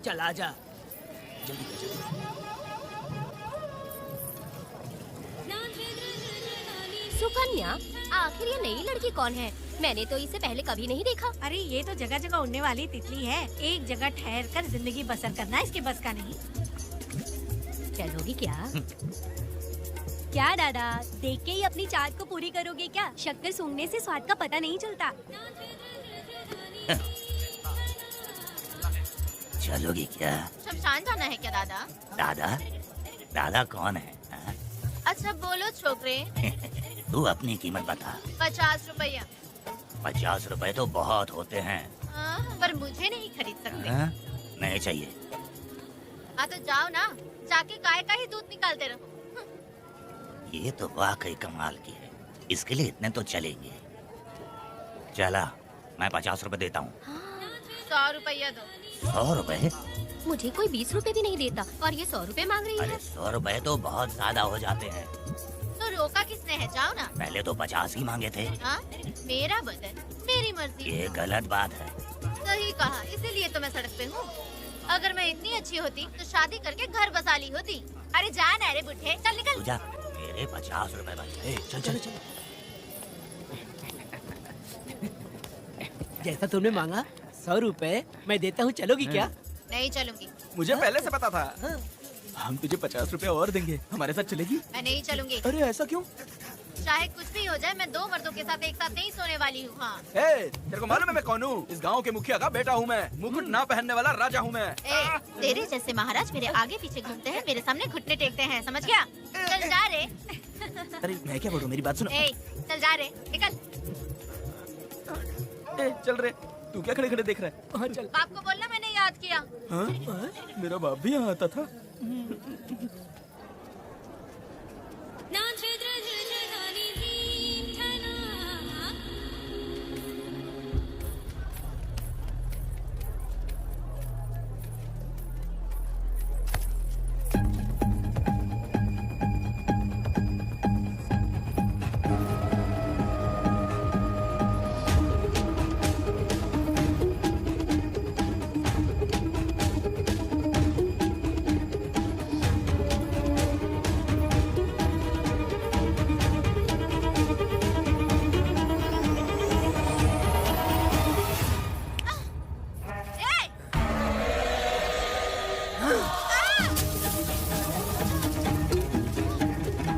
चल आजा, जल्दी कर जल्दी।
सुकन्या, आखिर ये नई लड़की कौन है? मैंने तो इसे पहले कभी नहीं देखा।
अरे ये तो जगह जगह उड़ने वाली तितली है। एक जगह ठहर कर जिंदगी बसर करना इसके बस का नहीं।
चलोगी क्या?
क्या दादा, देख के ही अपनी चाट को पूरी करोगे क्या? शक्कर सूंघने से स्वाद का पता नहीं चलता।
चलोगी क्या?
शमशान जाना है क्या दादा?
दादा? दादा कौन है?
अच्छा बोलो छोकरे।
तू अपनी कीमत बता।
50 रुपया।
50 रुपए तो बहुत होते हैं।
पर मुझे नहीं खरीद सकते।
नहीं चाहिए।
हाँ तो जाओ ना, जाके गाय का ही दूध निकालते रहो।
ये तो वाकई कमाल की है। इसके लिए इतने तो चलेंगे। चला, मैं 50 रुपए देता हूँ।
100 रुपया दो।
100 रुपए?
मुझे कोई 20 रुपए भी नहीं देता और ये 100 रुपए मांग रही है।
100 रुपए तो बहुत ज्यादा हो जाते हैं।
तो रोका किसने है? जाओ ना।
पहले तो 50 ही मांगे थे।
हाँ? मेरा बदन, मेरी मर्जी।
ये गलत बात है।
सही कहा, इसीलिए तो मैं सड़क पे हूँ। अगर मैं इतनी अच्छी होती तो शादी करके घर बसा ली होती। अरे जा ना रे बुढ़े, चल निकल।
जा, मेरे 50 रुपए बचे। चल चल चल।
जैसा तुमने मांगा 100 रुपए मैं देता हूँ, चलोगी क्या?
नहीं चलूंगी।
मुझे पहले से पता था। हम तुझे 50 रुपए और देंगे, हमारे साथ चलेगी?
मैं नहीं चलूंगी।
अरे ऐसा क्यों?
चाहे कुछ भी हो जाए, मैं 2 मर्दों के साथ एक साथ नहीं सोने वाली हूँ। हाँ।
तेरे को मालूम है मैं कौन हूँ? इस गांव के मुखिया का बेटा हूँ मैं। मुकुट ना पहनने वाला राजा हूँ मैं।
तेरे जैसे महाराज मेरे आगे पीछे घूमते हैं, मेरे सामने घुटने टेकते हैं, समझ गया? चल जा रे।
अरे मैं क्या बोलूँ, मेरी बात सुनो।
चल जा रे, निकल।
चल रे, तू क्या खड़े खड़े देख रहा है? हाँ चल।
बाप को बोलना मैंने याद किया।
हाँ? मेरा बाप भी यहाँ आता था।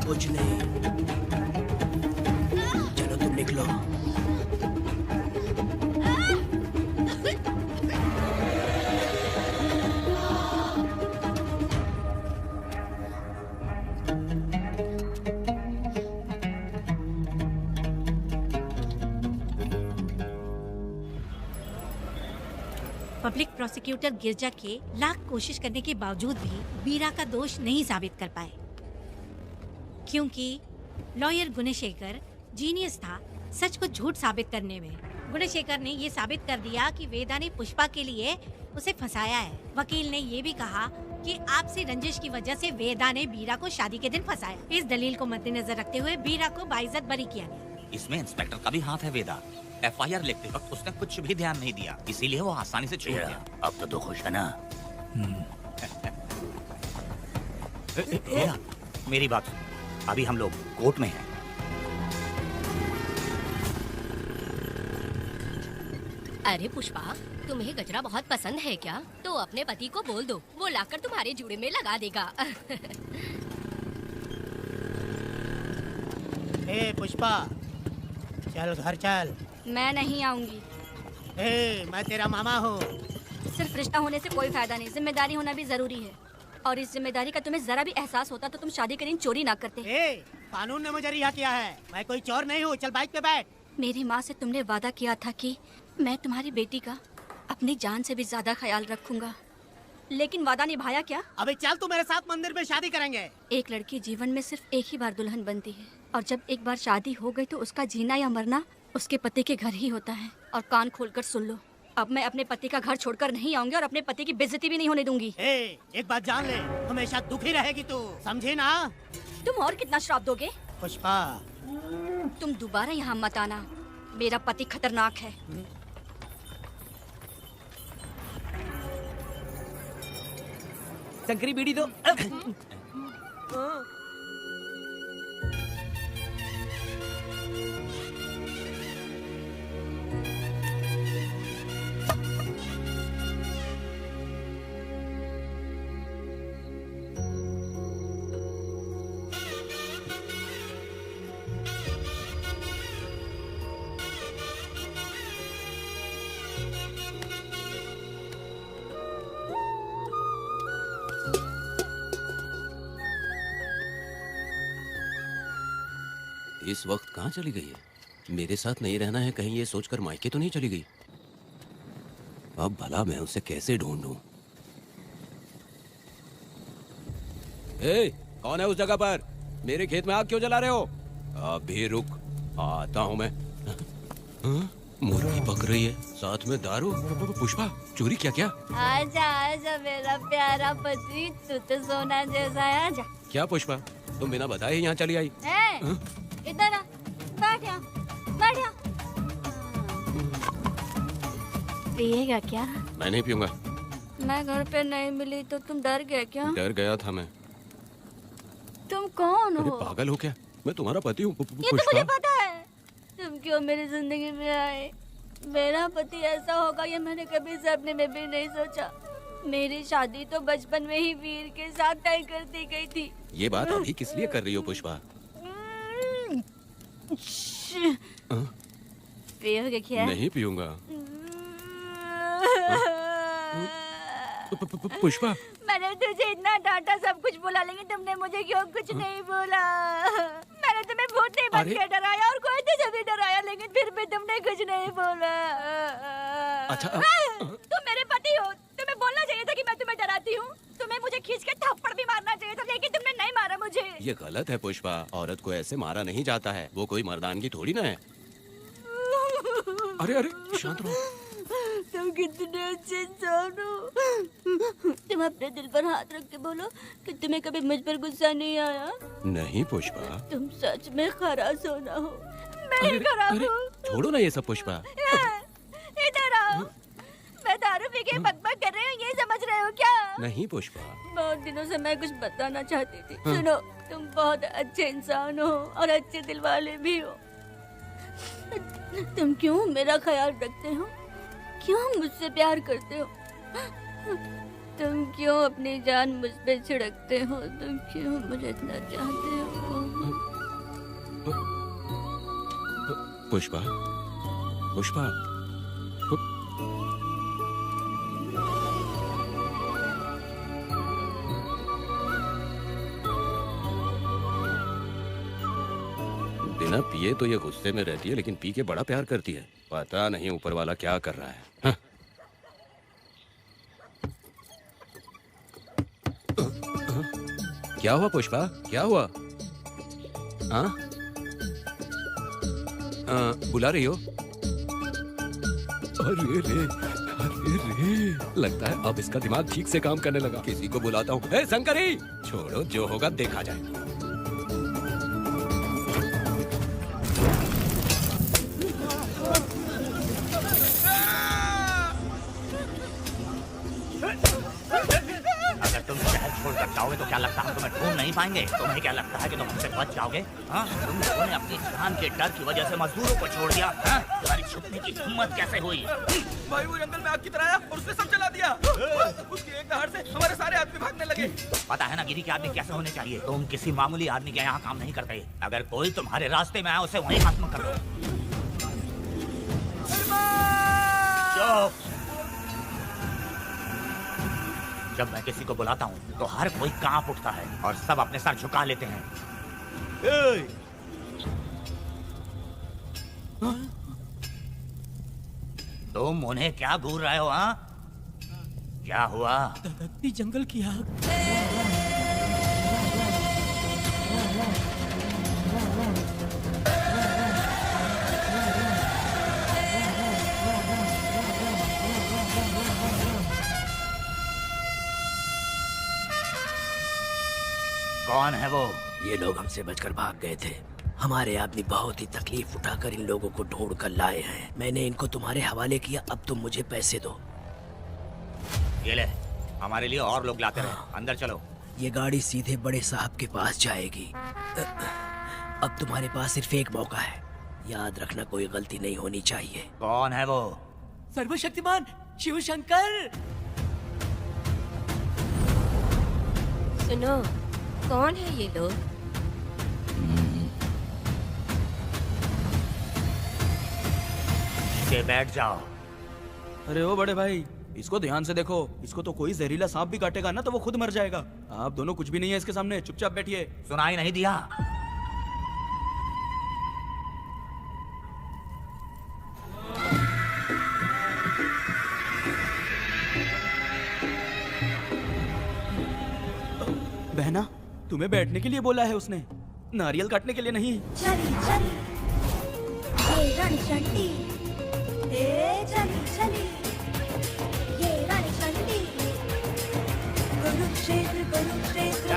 कुछ नहीं, चलो तुम निकलो।
पब्लिक प्रोसिक्यूटर गिरजा के लाख कोशिश करने के बावजूद भी बीरा का दोष नहीं साबित कर पाए, क्योंकि लॉयर गुणशेखर जीनियस था सच को झूठ साबित करने में। गुणशेखर ने ये साबित कर दिया कि वेदा ने पुष्पा के लिए उसे फंसाया है। वकील ने ये भी कहा कि आपसी रंजिश की वजह से वेदा ने बीरा को शादी के दिन फंसाया। इस दलील को मद्देनजर रखते हुए बीरा को बाइज्जत बरी किया गया।
इसमें इंस्पेक्टर का भी हाथ है वेदा। FIR लिखते वक्त उसने कुछ भी ध्यान नहीं दिया, इसीलिए वो आसानी से छूट गया। अब तो तू खुश है ना? वेदा, मेरी बात सुन। अभी हम लोग कोर्ट में हैं।
अरे पुष्पा, तुम्हें गजरा बहुत पसंद है क्या? तो अपने पति को बोल दो, वो लाकर तुम्हारे जूड़े में लगा देगा।
ए पुष्पा, चल घर चल।
मैं नहीं आऊंगी।
मैं तेरा मामा हूँ।
सिर्फ रिश्ता होने से कोई फायदा नहीं, जिम्मेदारी होना भी जरूरी है। और इस जिम्मेदारी का तुम्हें जरा भी एहसास होता तो तुम शादी के दिन चोरी ना करते।
कानून ने मुझे रिहा किया है, मैं कोई चोर नहीं हूँ। चल बाइक पे बैठ।
मेरी माँ से तुमने वादा किया था कि मैं तुम्हारी बेटी का अपनी जान से भी ज्यादा ख्याल रखूंगा, लेकिन वादा निभाया क्या?
अबे चल, तू मेरे साथ मंदिर में शादी करेंगे।
एक लड़की जीवन में सिर्फ एक ही बार दुल्हन बनती है, और जब एक बार शादी हो गई तो उसका जीना या मरना उसके पति के घर ही होता है। और कान खोलकर सुन लो, अब मैं अपने पति का घर छोड़कर नहीं आऊंगी और अपने पति की बेइज्जती भी नहीं होने दूंगी।
एक बात जान ले, हमेशा दुखी रहेगी तू, समझी ना?
तुम और कितना श्राप दोगे?
पुष्पा,
तुम दोबारा यहाँ मत आना, मेरा पति खतरनाक है।
शंकरी बीड़ी दो।
इस वक्त कहाँ चली गई है? मेरे साथ नहीं रहना है कहीं ये सोचकर मायके तो नहीं चली गई? अब भला मैं उसे कैसे ढूंढूं? ए, कौन है उस जगह पर? मेरे खेत में आग क्यों जला रहे हो? अभी रुक, आता हूँ मैं। हाँ? मुर्गी पक रही है, साथ में दारू। पुष्पा, चोरी क्या? क्या
आजा आजा मेरा प्यारा पति, तू तो सोना जैसा है। आजा।
क्या पुष्पा, तुम बिना बताए यहाँ चली आई?
इधर आ, बैठ यहाँ, बैठ यहाँ। पिएगा क्या?
मैं नहीं पीऊंगा।
मैं घर पे नहीं मिली तो तुम डर गए क्या?
डर गया था मैं।
तुम कौन
अरे
हो?
पागल हो क्या? मैं तुम्हारा पति हूँ।
ये तो मुझे पता है। तुम क्यों मेरी जिंदगी में आए? मेरा पति ऐसा होगा ये मैंने कभी सपने में भी नहीं सोचा। मेरी शादी तो बचपन में ही वीर के साथ तय कर दी गई थी।
ये बात अभी किस लिए कर रही हो पुष्पा?
पियोगे क्या?
नहीं पीऊंगा। पुष्पा,
मैंने तुझे इतना डांटा, सब कुछ बोला, लेकिन तुमने मुझे क्यों कुछ नहीं बोला? मैंने तुम्हें भूत नहीं बन के डराया और कोई तुझे भी डराया, लेकिन फिर भी तुमने कुछ नहीं बोला।
अच्छा
तुम मेरे पति हो, तुम्हें बोलना चाहिए था कि मैं तुम्हें डराती हूँ। तुम्हें मुझे खींच के थप्पड़ भी मारना चाहिए था, लेकिन तुमने नहीं मारा मुझे।
ये गलत है पुष्पा, औरत को ऐसे मारा नहीं जाता है, वो कोई मर्दानगी थोड़ी ना है। अरे अरे शांत रहो।
तुम कितने अच्छे इंसान हो। तुम अपने दिल पर हाथ रख के बोलो कि तुम्हें कभी मुझ पर गुस्सा नहीं आया।
नहीं पुष्पा,
तुम सच में खरा सोना हो। मैं खराब हूँ।
छोड़ो ना ये सब पुष्पा।
इधर आओ। मैं दारू पी के बकबक कर रही हूँ, ये समझ रहे हो क्या?
नहीं पुष्पा।
बहुत दिनों से मैं कुछ बताना चाहती थी। सुनो, तुम बहुत अच्छे इंसान हो और अच्छे दिल वाले भी हो। तुम क्यों मेरा ख्याल रखते हो? क्यों मुझसे प्यार करते हो? तुम क्यों अपनी जान मुझ पे छिड़कते हो? तुम क्यों मुझे इतना चाहते हो?
पुष्पा, पुष्पा, बिना पिए तो ये गुस्से में रहती है, लेकिन पी के बड़ा प्यार करती है। पता नहीं ऊपर वाला क्या कर रहा है। हाँ? क्या हुआ पुष्पा, क्या हुआ? हाँ? बुला रही हो? अरे रे, लगता है अब इसका दिमाग ठीक से काम करने लगा। किसी को बुलाता हूँ। ए शंकरी, छोड़ो, जो होगा देखा जाएगा।
जाओगे तो क्या लगता है तुम्हें ढूंढ नहीं पाएंगे? तुम्हें क्या लगता है कि तुम हमसे बच जाओगे? हाँ? तुम लोगों ने अपनी जान के डर की वजह से मजदूरों को छोड़ दिया। हाँ? तुम्हारी छुपने की हिम्मत कैसे हुई?
भाई वो जंगल में आग की तरह आया और उसने सब जला दिया। उसकी एक दहाड़ से हमारे सारे आदमी भागने लगे।
पता है ना गिरी के आदमी कैसे होने चाहिए? तुम किसी मामूली आदमी के यहाँ काम नहीं करते। अगर कोई तुम्हारे रास्ते में आया उसे वहीं खत्म कर दो। चुप। जब मैं किसी को बुलाता हूँ तो हर कोई कांप उठता है और सब अपने सर झुका लेते हैं। तुम उन्हें क्या घूर रहे हो? हाँ, क्या हुआ?
धधकती जंगल की आग।
कौन है वो?
ये लोग हमसे बचकर भाग गए थे। हमारे आदमी बहुत ही तकलीफ उठाकर इन लोगों को ढूंढ कर लाए हैं। मैंने इनको तुम्हारे हवाले किया, अब तुम मुझे पैसे दो।
ये ले, हमारे लिए और लोग लाते रहे। अंदर चलो।
ये गाड़ी सीधे बड़े साहब के पास जाएगी। अब तुम्हारे पास सिर्फ एक मौका है, याद रखना कोई गलती नहीं होनी चाहिए।
कौन है वो?
सर्वशक्तिमान शिव शंकर।
सुनो, कौन है ये लोग?
नीचे बैठ जाओ।
अरे ओ बड़े भाई, इसको ध्यान से देखो। इसको तो कोई जहरीला सांप भी काटेगा ना तो वो खुद मर जाएगा। आप दोनों कुछ भी नहीं है इसके सामने, चुपचाप बैठिए।
सुनाई नहीं दिया?
बहना, तुम्हें बैठने के लिए बोला है उसने, नारियल काटने के लिए नहीं।
चली चली ये रणचंडी, चली चली ये रणचंडी, कुरुक्षेत्र कुरुक्षेत्र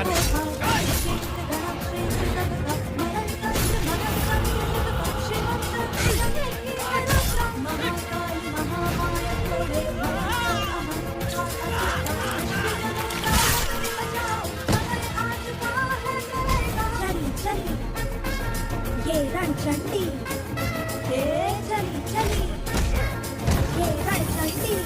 ये रणचंडी, चली चली ये रणचंडी।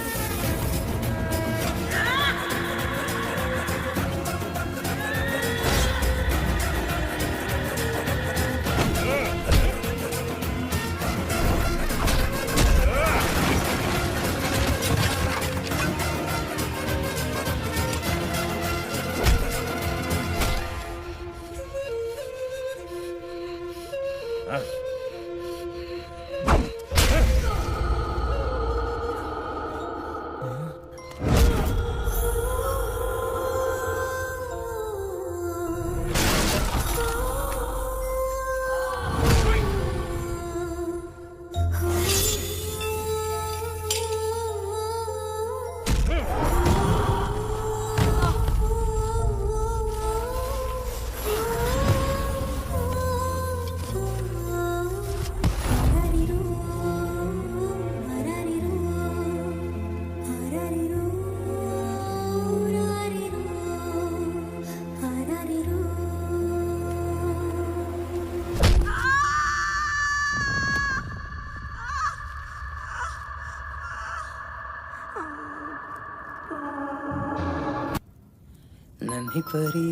नन्ही परी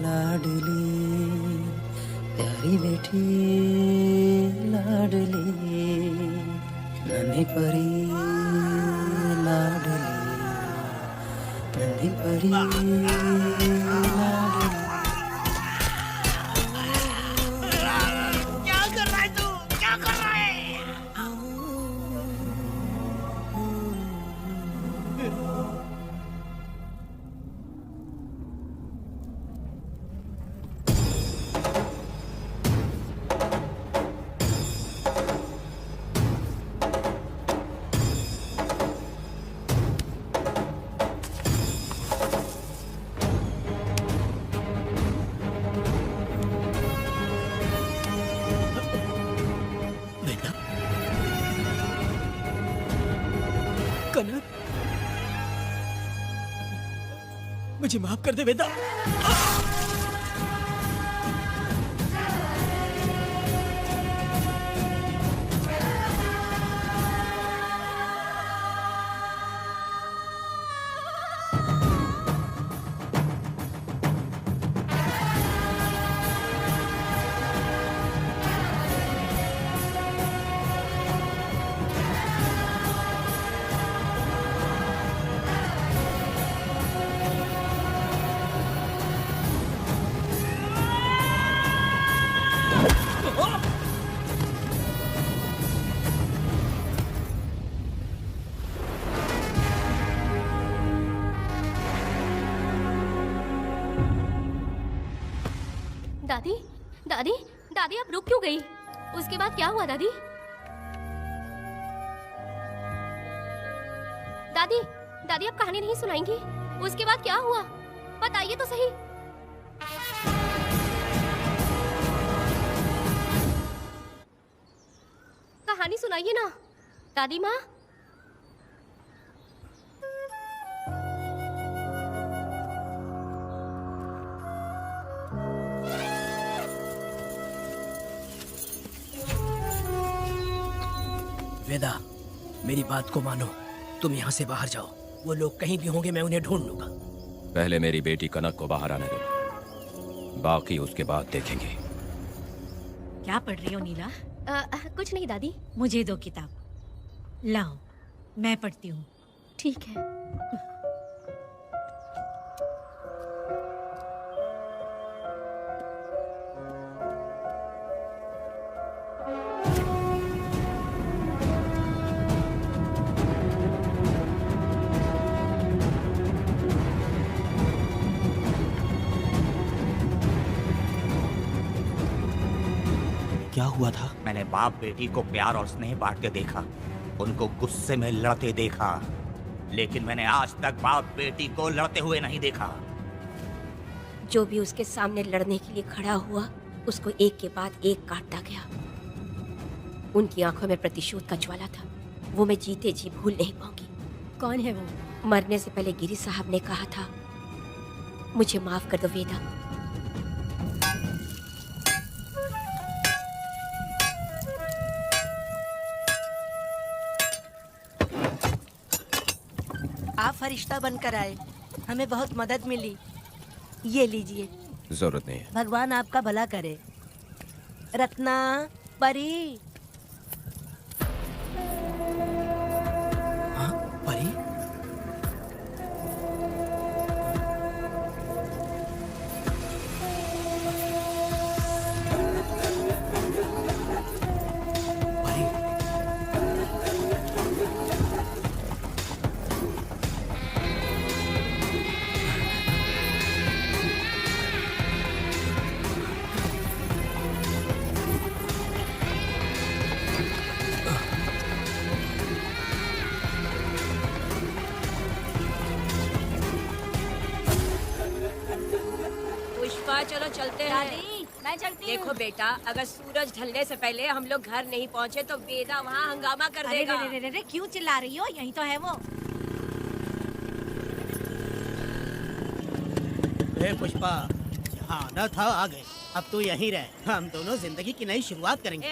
लाडली, प्यारी बेटी लाडली, नन्ही परी लाडली, नन्ही परी लाडली।
क्या कर रहा है तू? क्या कर रहा है?
कनक, मुझे माफ कर दे वेदा।
दादी, दादी, दादी आप रुक क्यों गई? उसके बाद क्या हुआ दादी? दादी, दादी आप कहानी नहीं सुनाएंगी? उसके बाद क्या हुआ? बताइए तो सही। कहानी सुनाइए ना, दादी माँ।
वेदा, मेरी बात को मानो, तुम यहाँ से बाहर जाओ। वो लोग कहीं भी होंगे, मैं उन्हें ढूंढ लूंगा।
पहले मेरी बेटी कनक को बाहर आने दो, बाकी उसके बाद देखेंगे।
क्या पढ़ रही हो नीला?
कुछ नहीं दादी।
मुझे दो किताब, लाओ मैं पढ़ती हूँ।
ठीक है।
हुआ था?
मैंने बाप बेटी को प्यार और स्नेह बांटते देखा, उनको गुस्से में लड़ते देखा, लेकिन मैंने आज तक बाप बेटी को लड़ते हुए नहीं देखा।
जो भी उसके सामने लड़ने के लिए खड़ा हुआ, उसको एक के बाद एक काटता गया। उनकी आंखों में प्रतिशोध का ज्वाला था, वो मैं जीते जी भूल नहीं पाऊंगी।
कौन है वो?
मरने से पहले गिरी साहब ने कहा था, मुझे माफ कर दो वेदा।
आप फरिश्ता बनकर आए, हमें बहुत मदद मिली। ये लीजिए।
जरूरत नहीं है।
भगवान आपका भला करे। रत्ना, परी।
हाँ, परी?
पुष्पा, चलो चलते हैं।
दादी, मैं चलती हूँ।
देखो बेटा, अगर सूरज ढलने से पहले हम लोग घर नहीं पहुँचे तो वेदा वहाँ हंगामा कर देगा।
अरे क्यों चिल्ला रही हो? यही तो है वो।
पुष्पा, यहाँ आना था आ गए। अब तू यहीं रह, हम दोनों जिंदगी की नई शुरुआत करेंगे।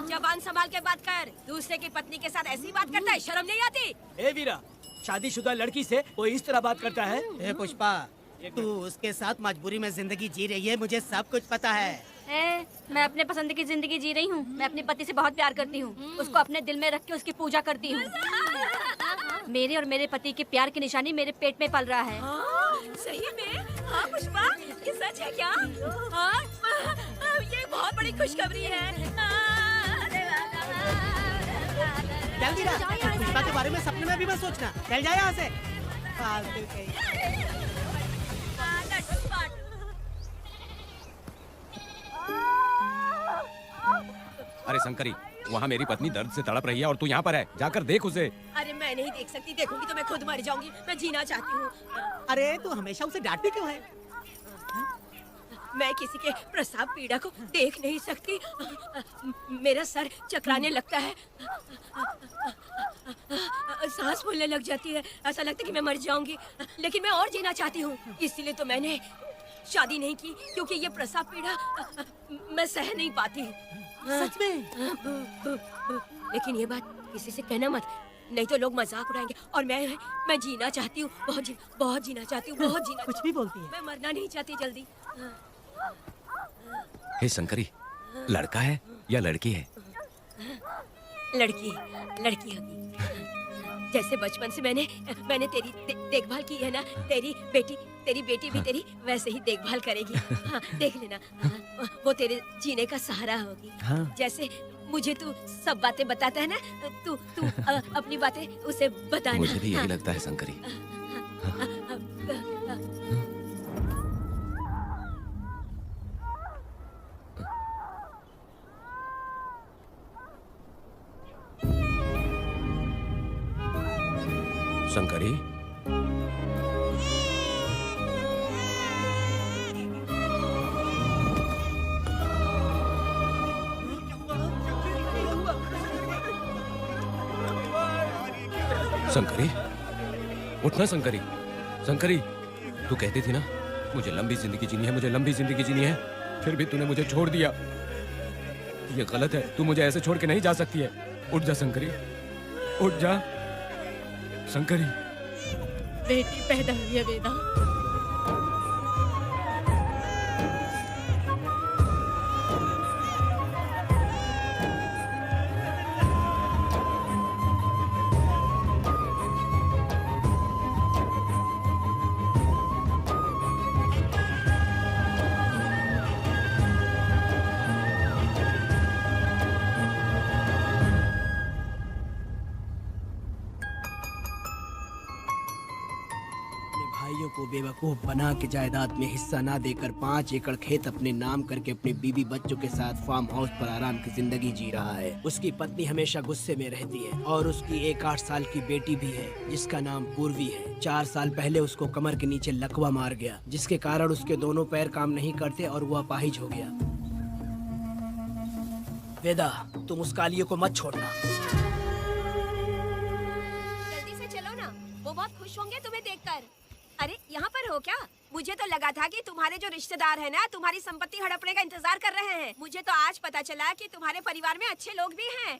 जबान संभाल के बात कर। दूसरे की पत्नी के साथ ऐसी बात करता है, शर्म नहीं आती?
ए वीरा, शादीशुदा लड़की से कोई इस तरह बात करता है?
ए पुष्पा, तू उसके साथ मजबूरी में जिंदगी जी रही है, मुझे सब कुछ पता है।
मैं अपने पसंद की जिंदगी जी रही हूँ। मैं अपने पति से बहुत प्यार करती हूँ, उसको अपने दिल में रख के उसकी पूजा करती हूँ। मेरे और मेरे पति के प्यार की निशानी मेरे पेट में पल रहा है।
सही में? हाँ पुष्पा, ये सच है क्या? हाँ, ये बहुत बड़ी खुशखबरी है।
जल्दी रहा, पुष्पा के बारे में सपने में भी मत सोचना। चल जाए यहाँ से। फालतू कहीं।
अरे शंकरी, वहाँ मेरी पत्नी दर्द से तड़प रही है और तू यहाँ पर है, जाकर देख उसे।
अरे मैं नहीं देख सकती, देखूंगी तो मैं खुद मर जाऊंगी। मैं जीना चाहती हूँ।
अरे तू हमेशा उसे डांटती क्यों है?
मैं किसी के प्रसाव पीड़ा को देख नहीं सकती। मेरा सर चकराने लगता है, सांस फूलने लग जाती है, ऐसा लगता है कि मैं मर जाऊंगी। लेकिन मैं और जीना चाहती हूँ, इसीलिए तो मैंने शादी नहीं की, क्योंकि ये प्रसाव पीड़ा मैं सह नहीं पाती।
सच में?
लेकिन ये बात किसी से कहना मत, नहीं तो लोग मजाक उड़ाएंगे। और मैं जीना चाहती हूँ, बहुत जीना चाहती हूँ, बहुत जीना।
कुछ भी बोलती है।
मैं मरना नहीं चाहती जल्दी।
हे शंकरी, लड़का है या लड़की है?
लड़की होगी। जैसे बचपन से मैंने तेरी देखभाल की है ना, तेरी बेटी भी तेरी वैसे ही देखभाल करेगी। हाँ, देख लेना, वो तेरे जीने का सहारा होगी।
हाँ।
जैसे मुझे तू सब बातें बताता है ना, तू अपनी बातें उसे बताना।
मुझे भी यही लगता है शंकरी। शंकरी, शंकरी, उठना शंकरी। शंकरी, तू कहती थी ना मुझे लंबी जिंदगी जीनी है, मुझे लंबी जिंदगी जीनी है, फिर भी तूने मुझे छोड़ दिया। ये गलत है, तू मुझे ऐसे छोड़ के नहीं जा सकती है। उठ जा शंकरी, उठ जा शंकरी।
बेटी पैदा हुई है वेदा।
भाइयों को
को बेवकूफ बना के जायदाद में हिस्सा ना देकर 5 एकड़ खेत अपने नाम करके अपने बीवी बच्चों के साथ फार्म हाउस पर आराम की जिंदगी जी रहा है। उसकी पत्नी हमेशा गुस्से में रहती है और उसकी एक 8 साल की बेटी भी है जिसका नाम पूर्वी है। 4 साल पहले उसको कमर के नीचे लकवा मार गया जिसके कारण उसके दोनों पैर काम नहीं करते और वो अपाहिज हो गया। वेदा, तुम उस कालिये को मत छोड़ना।
जल्दी से चलो ना, वो बहुत खुश होंगे तुम्हें देखकर। अरे यहाँ पर हो क्या? मुझे तो लगा था कि तुम्हारे जो रिश्तेदार हैं ना तुम्हारी संपत्ति हड़पने का इंतजार कर रहे हैं। मुझे तो आज पता चला कि तुम्हारे परिवार में अच्छे लोग भी हैं।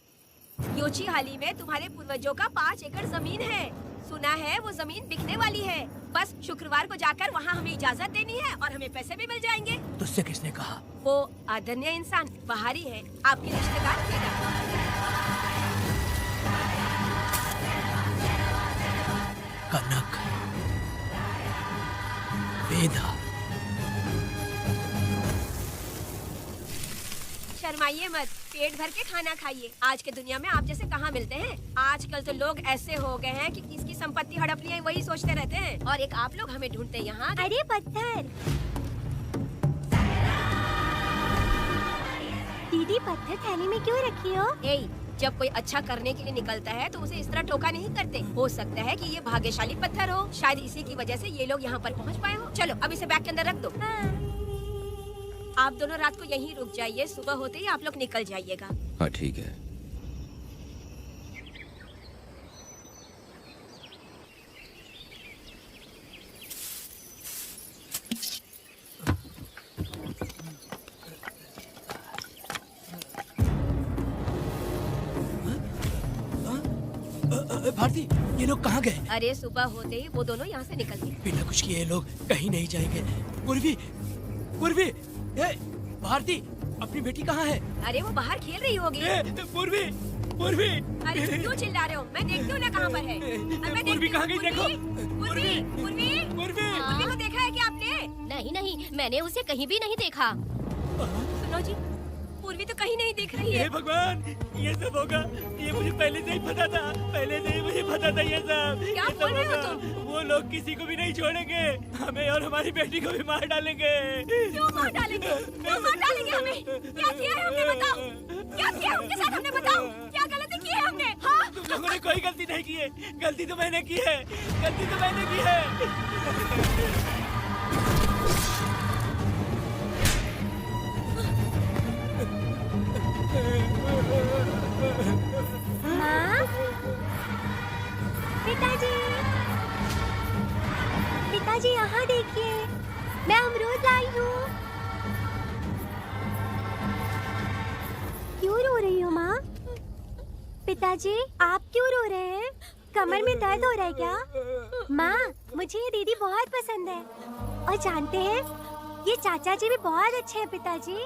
योची हाली में तुम्हारे पूर्वजों का 5 एकड़ जमीन है। सुना है वो जमीन बिकने वाली है। बस शुक्रवार को जाकर वहाँ हमें इजाजत देनी है और हमें पैसे भी मिल जाएंगे।
तुझसे किसने कहा?
वो आदरणीय इंसान बाहरी है, आपके रिश्तेदार थे ना?
कनक, वेदा,
शर्माइए मत, पेट भर के खाना खाइए। आज के दुनिया में आप जैसे कहाँ मिलते हैं। आजकल तो लोग ऐसे हो गए हैं कि किसकी संपत्ति हड़प ली है वही सोचते रहते हैं। और एक आप लोग हमें ढूंढते हैं यहाँ।
अरे पत्थर, दीदी पत्थर थैली में क्यों रखी हो?
जब कोई अच्छा करने के लिए निकलता है तो उसे इस तरह टोका नहीं करते। हो सकता है कि ये भाग्यशाली पत्थर हो, शायद इसी की वजह से ये लोग यहाँ पर पहुँच पाए हो। चलो अब इसे बैग के अंदर रख दो। आप दोनों रात को यहीं रुक जाइए, सुबह होते ही आप लोग निकल जाइएगा।
हाँ ठीक है।
भारती, ये लोग कहाँ गए?
अरे सुबह होते ही वो दोनों यहाँ से निकल गए।
बिना कुछ किए ये लोग कहीं नहीं जाएंगे। पूर्वी, पूर्वी, भारती, अपनी बेटी कहाँ है?
अरे वो बाहर खेल रही होगी।
पूर्वी, पूर्वी।
अरे क्यों चिल्ला रहे हो? मैं देखती हूँ ना कहाँ पर है।
पूर्वी कहाँ गई देखो।
पूर्वी, पूर्वी, पूर्वी को देखा है क्या आपने?
नहीं नहीं, मैंने उसे कहीं भी नहीं देखा।
सुनो जी, पूर्वी तो कहीं नहीं दिख रही है।
हे भगवान, ये सब होगा, ये मुझे पहले से ही पता था। पहले से ही मुझे पता था ये सब।
क्या बोल रहे हो तुम?
वो लोग किसी को भी नहीं छोड़ेंगे, हमें और हमारी बेटी को भी मार डालेंगे।
क्यों मार डालेंगे? क्यों मार डालेंगे हमें? क्या किया है हमने बताओ? क्या किया है उनके साथ हमने बताओ? क्या गलती की है हमने? हाँ?
तुम लोगों ने कोई गलती नहीं की है। गलती तो मैंने की है, गलती तो मैंने की है।
माँ, पिताजी, पिताजी यहाँ देखिए, मैं अमरूद लाई हूँ। क्यों रो रही हो माँ? पिताजी, आप क्यों रो रहे हैं? कमर में दर्द हो रहा है क्या? माँ, मुझे ये दीदी बहुत पसंद है। और जानते हैं, ये चाचा जी भी बहुत अच्छे हैं पिताजी।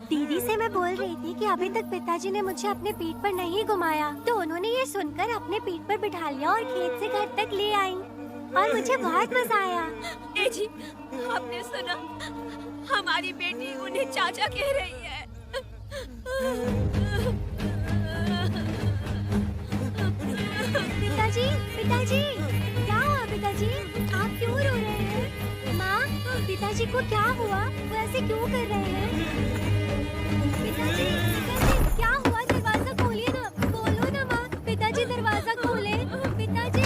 दीदी से मैं बोल रही थी कि अभी तक पिताजी ने मुझे अपने पीठ पर नहीं घुमाया, तो उन्होंने ये सुनकर अपने पीठ पर बिठा लिया और खेत से घर तक ले आई और मुझे बहुत मजा आया।
ए जी, आपने सुना? हमारी बेटी उन्हें चाचा कह रही है।
पिताजी, पिताजी, क्या हुआ पिताजी? आप क्यों रो रहे हैं? माँ, पिताजी को क्या हुआ? वो ऐसे क्यों कर रहे हैं? पिताजी, पिताजी, क्या हुआ? दरवाजा खोलिए ना, खोलो ना माँ। पिताजी दरवाजा खोले। पिताजी,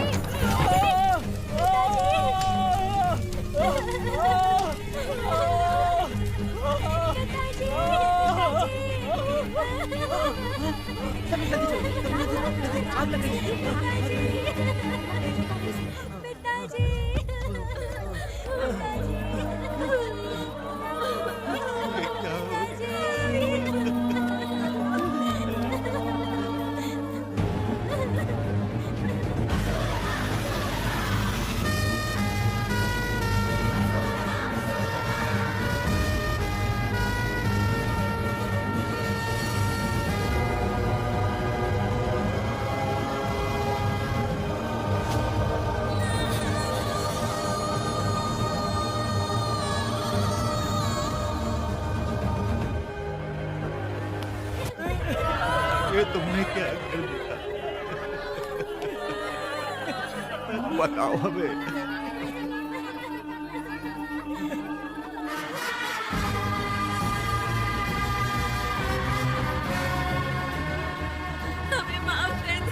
ये तुमने क्या कर दिया? बताओ हमें।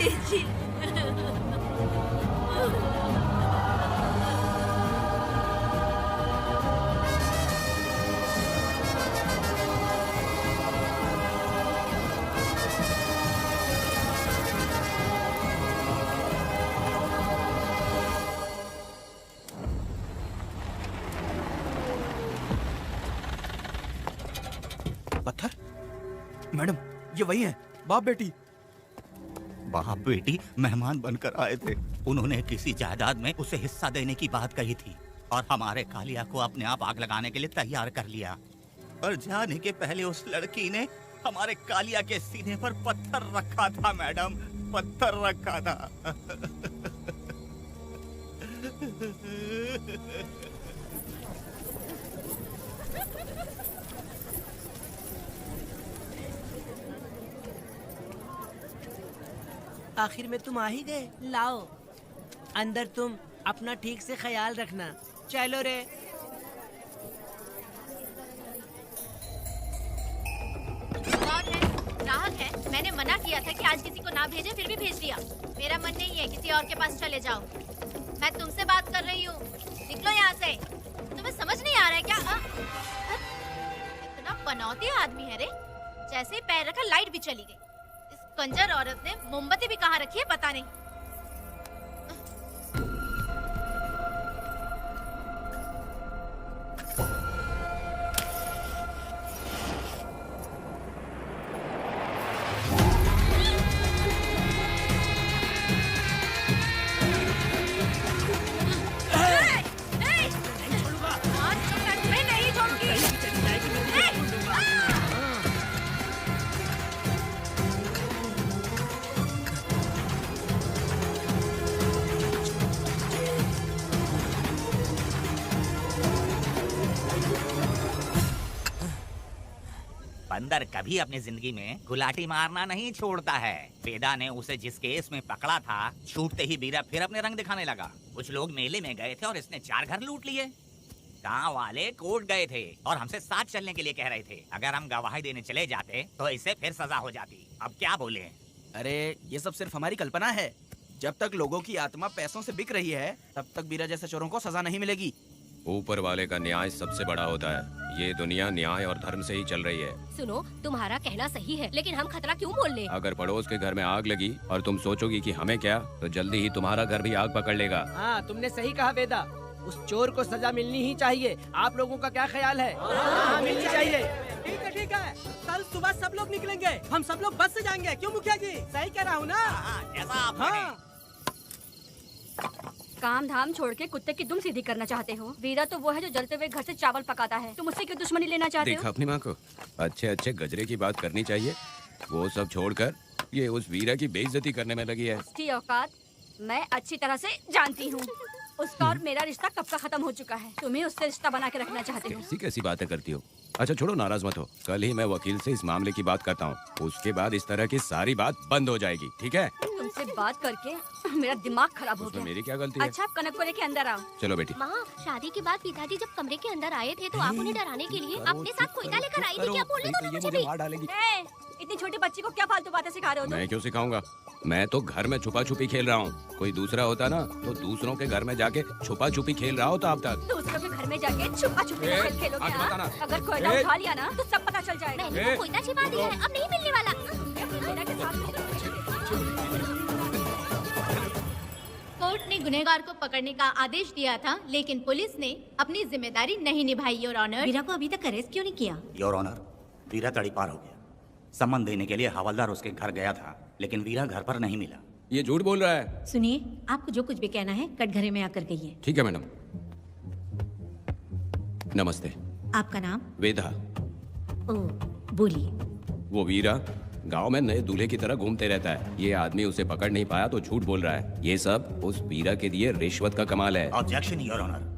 दीजिए।
पत्थर? मैडम, ये वही है, बाप बेटी।
बाप बेटी मेहमान बनकर आए थे। उन्होंने किसी जायदाद में उसे हिस्सा देने की बात कही थी और हमारे कालिया को अपने आप आग लगाने के लिए तैयार कर लिया। पर जाने के पहले उस लड़की ने हमारे कालिया के सीने पर पत्थर रखा था मैडम, पत्थर रखा था।
आखिर में तुम आ ही गए। लाओ अंदर, तुम अपना ठीक से ख्याल रखना। चलो रे।
ग्राहक है, मैंने मना किया था कि आज किसी को ना भेजे, फिर भी भेज दिया। मेरा मन नहीं है किसी और के पास चले जाओ। मैं तुमसे बात कर रही हूँ, निकलो यहाँ से। तुम्हें समझ नहीं आ रहा है क्या? इतना पनौती आदमी है रे, जैसे ही पैर रखा लाइट भी चली गई। इस कंजर औरत ने मोमबत्ती भी कहाँ रखी है पता नहीं।
बंदर कभी अपनी जिंदगी में गुलाटी मारना नहीं छोड़ता है। वेदा ने उसे जिस केस में पकड़ा था, छूटते ही बीरा फिर अपने रंग दिखाने लगा। कुछ लोग मेले में गए थे और इसने 4 घर लूट लिए। गांव वाले कोर्ट गए थे और हमसे साथ चलने के लिए कह रहे थे। अगर हम गवाही देने चले जाते तो इसे फिर सजा हो जाती। अब क्या बोले?
अरे ये सब सिर्फ हमारी कल्पना है। जब तक लोगों की आत्मा पैसों से बिक रही है, तब तक बीरा जैसे चोरों को सजा नहीं मिलेगी।
ऊपर वाले का न्याय सबसे बड़ा होता है। ये दुनिया न्याय और धर्म से ही चल रही है।
सुनो, तुम्हारा कहना सही है, लेकिन हम खतरा क्यों मोल लें?
अगर पड़ोस के घर में आग लगी और तुम सोचोगी कि हमें क्या, तो जल्दी ही तुम्हारा घर भी आग पकड़ लेगा।
हाँ, तुमने सही कहा वेदा। उस चोर को सजा मिलनी ही चाहिए। आप लोगों का क्या ख्याल है? हाँ, मिलनी चाहिए। ठीक है। कल सुबह सब लोग निकलेंगे। हम सब लोग बस से जाएंगे। क्यों मुखिया जी? सही कह रहा हूँ ना? हाँ।
काम धाम छोड़ के कुत्ते की दुम सीधी करना चाहते हो? वीरा तो वो है जो जलते हुए घर से चावल पकाता है। तुम उससे क्यों दुश्मनी लेना चाहते हो?
देखा अपनी माँ को, अच्छे अच्छे गजरे की बात करनी चाहिए। वो सब छोड़कर ये उस वीरा की बेइज्जती करने में लगी है।
उसकी औकात मैं अच्छी तरह से जानती हूँ। उसका और मेरा रिश्ता कब का खत्म हो चुका है। तुम्हें उससे रिश्ता बना के रखना चाहते हो।
कैसी कैसी बातें करती हो। अच्छा छोड़ो, नाराज मत हो। कल ही मैं वकील से इस मामले की बात करता हूँ। उसके बाद इस तरह की सारी बात बंद हो जाएगी, ठीक है?
तुमसे बात करके मेरा दिमाग खराब हो गया।
मेरी क्या गलती है?
अच्छा, कनक को लेके अंदर आओ।
चलो बेटी।
माँ, शादी के बाद पिताजी जब कमरे के अंदर आए थे तो आप उन्हें डराने के लिए अपने साथ कोयता लेकर आई थी। क्या बोलने दो ना मुझे भी।
मार डालेगी।
इतनी छोटी बच्ची को क्या फालतू बातें सिखा रहे हो तुम?
मैं क्यों सिखाऊंगा? मैं तो घर में छुपा छुपी खेल रहा हूँ। कोई दूसरा होता ना तो दूसरों के घर में जाके छुपा छुपी खेल रहा होता अब तक।
दूसरों के घर में जाके छुपा छुपी खेल खेलोगे? अगर कोयला उठा लिया ना तो सब पता चल जाएगा।
मैंने तो कोयता छिपा दिया है, अब नहीं मिलने वाला।
कोर्ट ने गुनहगार को पकड़ने का आदेश दिया था, लेकिन पुलिस ने अपनी जिम्मेदारी नहीं निभाई। योर ऑनर,
वीरा को अभी तक अरेस्ट क्यों नहीं किया?
योर ऑनर, वीरा तड़ीपार हो गया। सम्मन देने के लिए हवलदार उसके घर गया था, लेकिन वीरा घर पर नहीं मिला।
ये झूठ बोल रहा है।
सुनिए, आपको जो कुछ भी कहना है कटघरे में आकर कहिए।
ठीक है मैडम। नमस्ते।
आपका नाम?
वेदा।
ओ, बोलिए।
वो वीरा गांव में नए दूल्हे की तरह घूमते रहता है। ये आदमी उसे पकड़ नहीं पाया तो झूठ बोल रहा है। ये सब उस वीरा के लिए रिश्वत का कमाल है।
ऑब्जेक्शन योर ऑनर,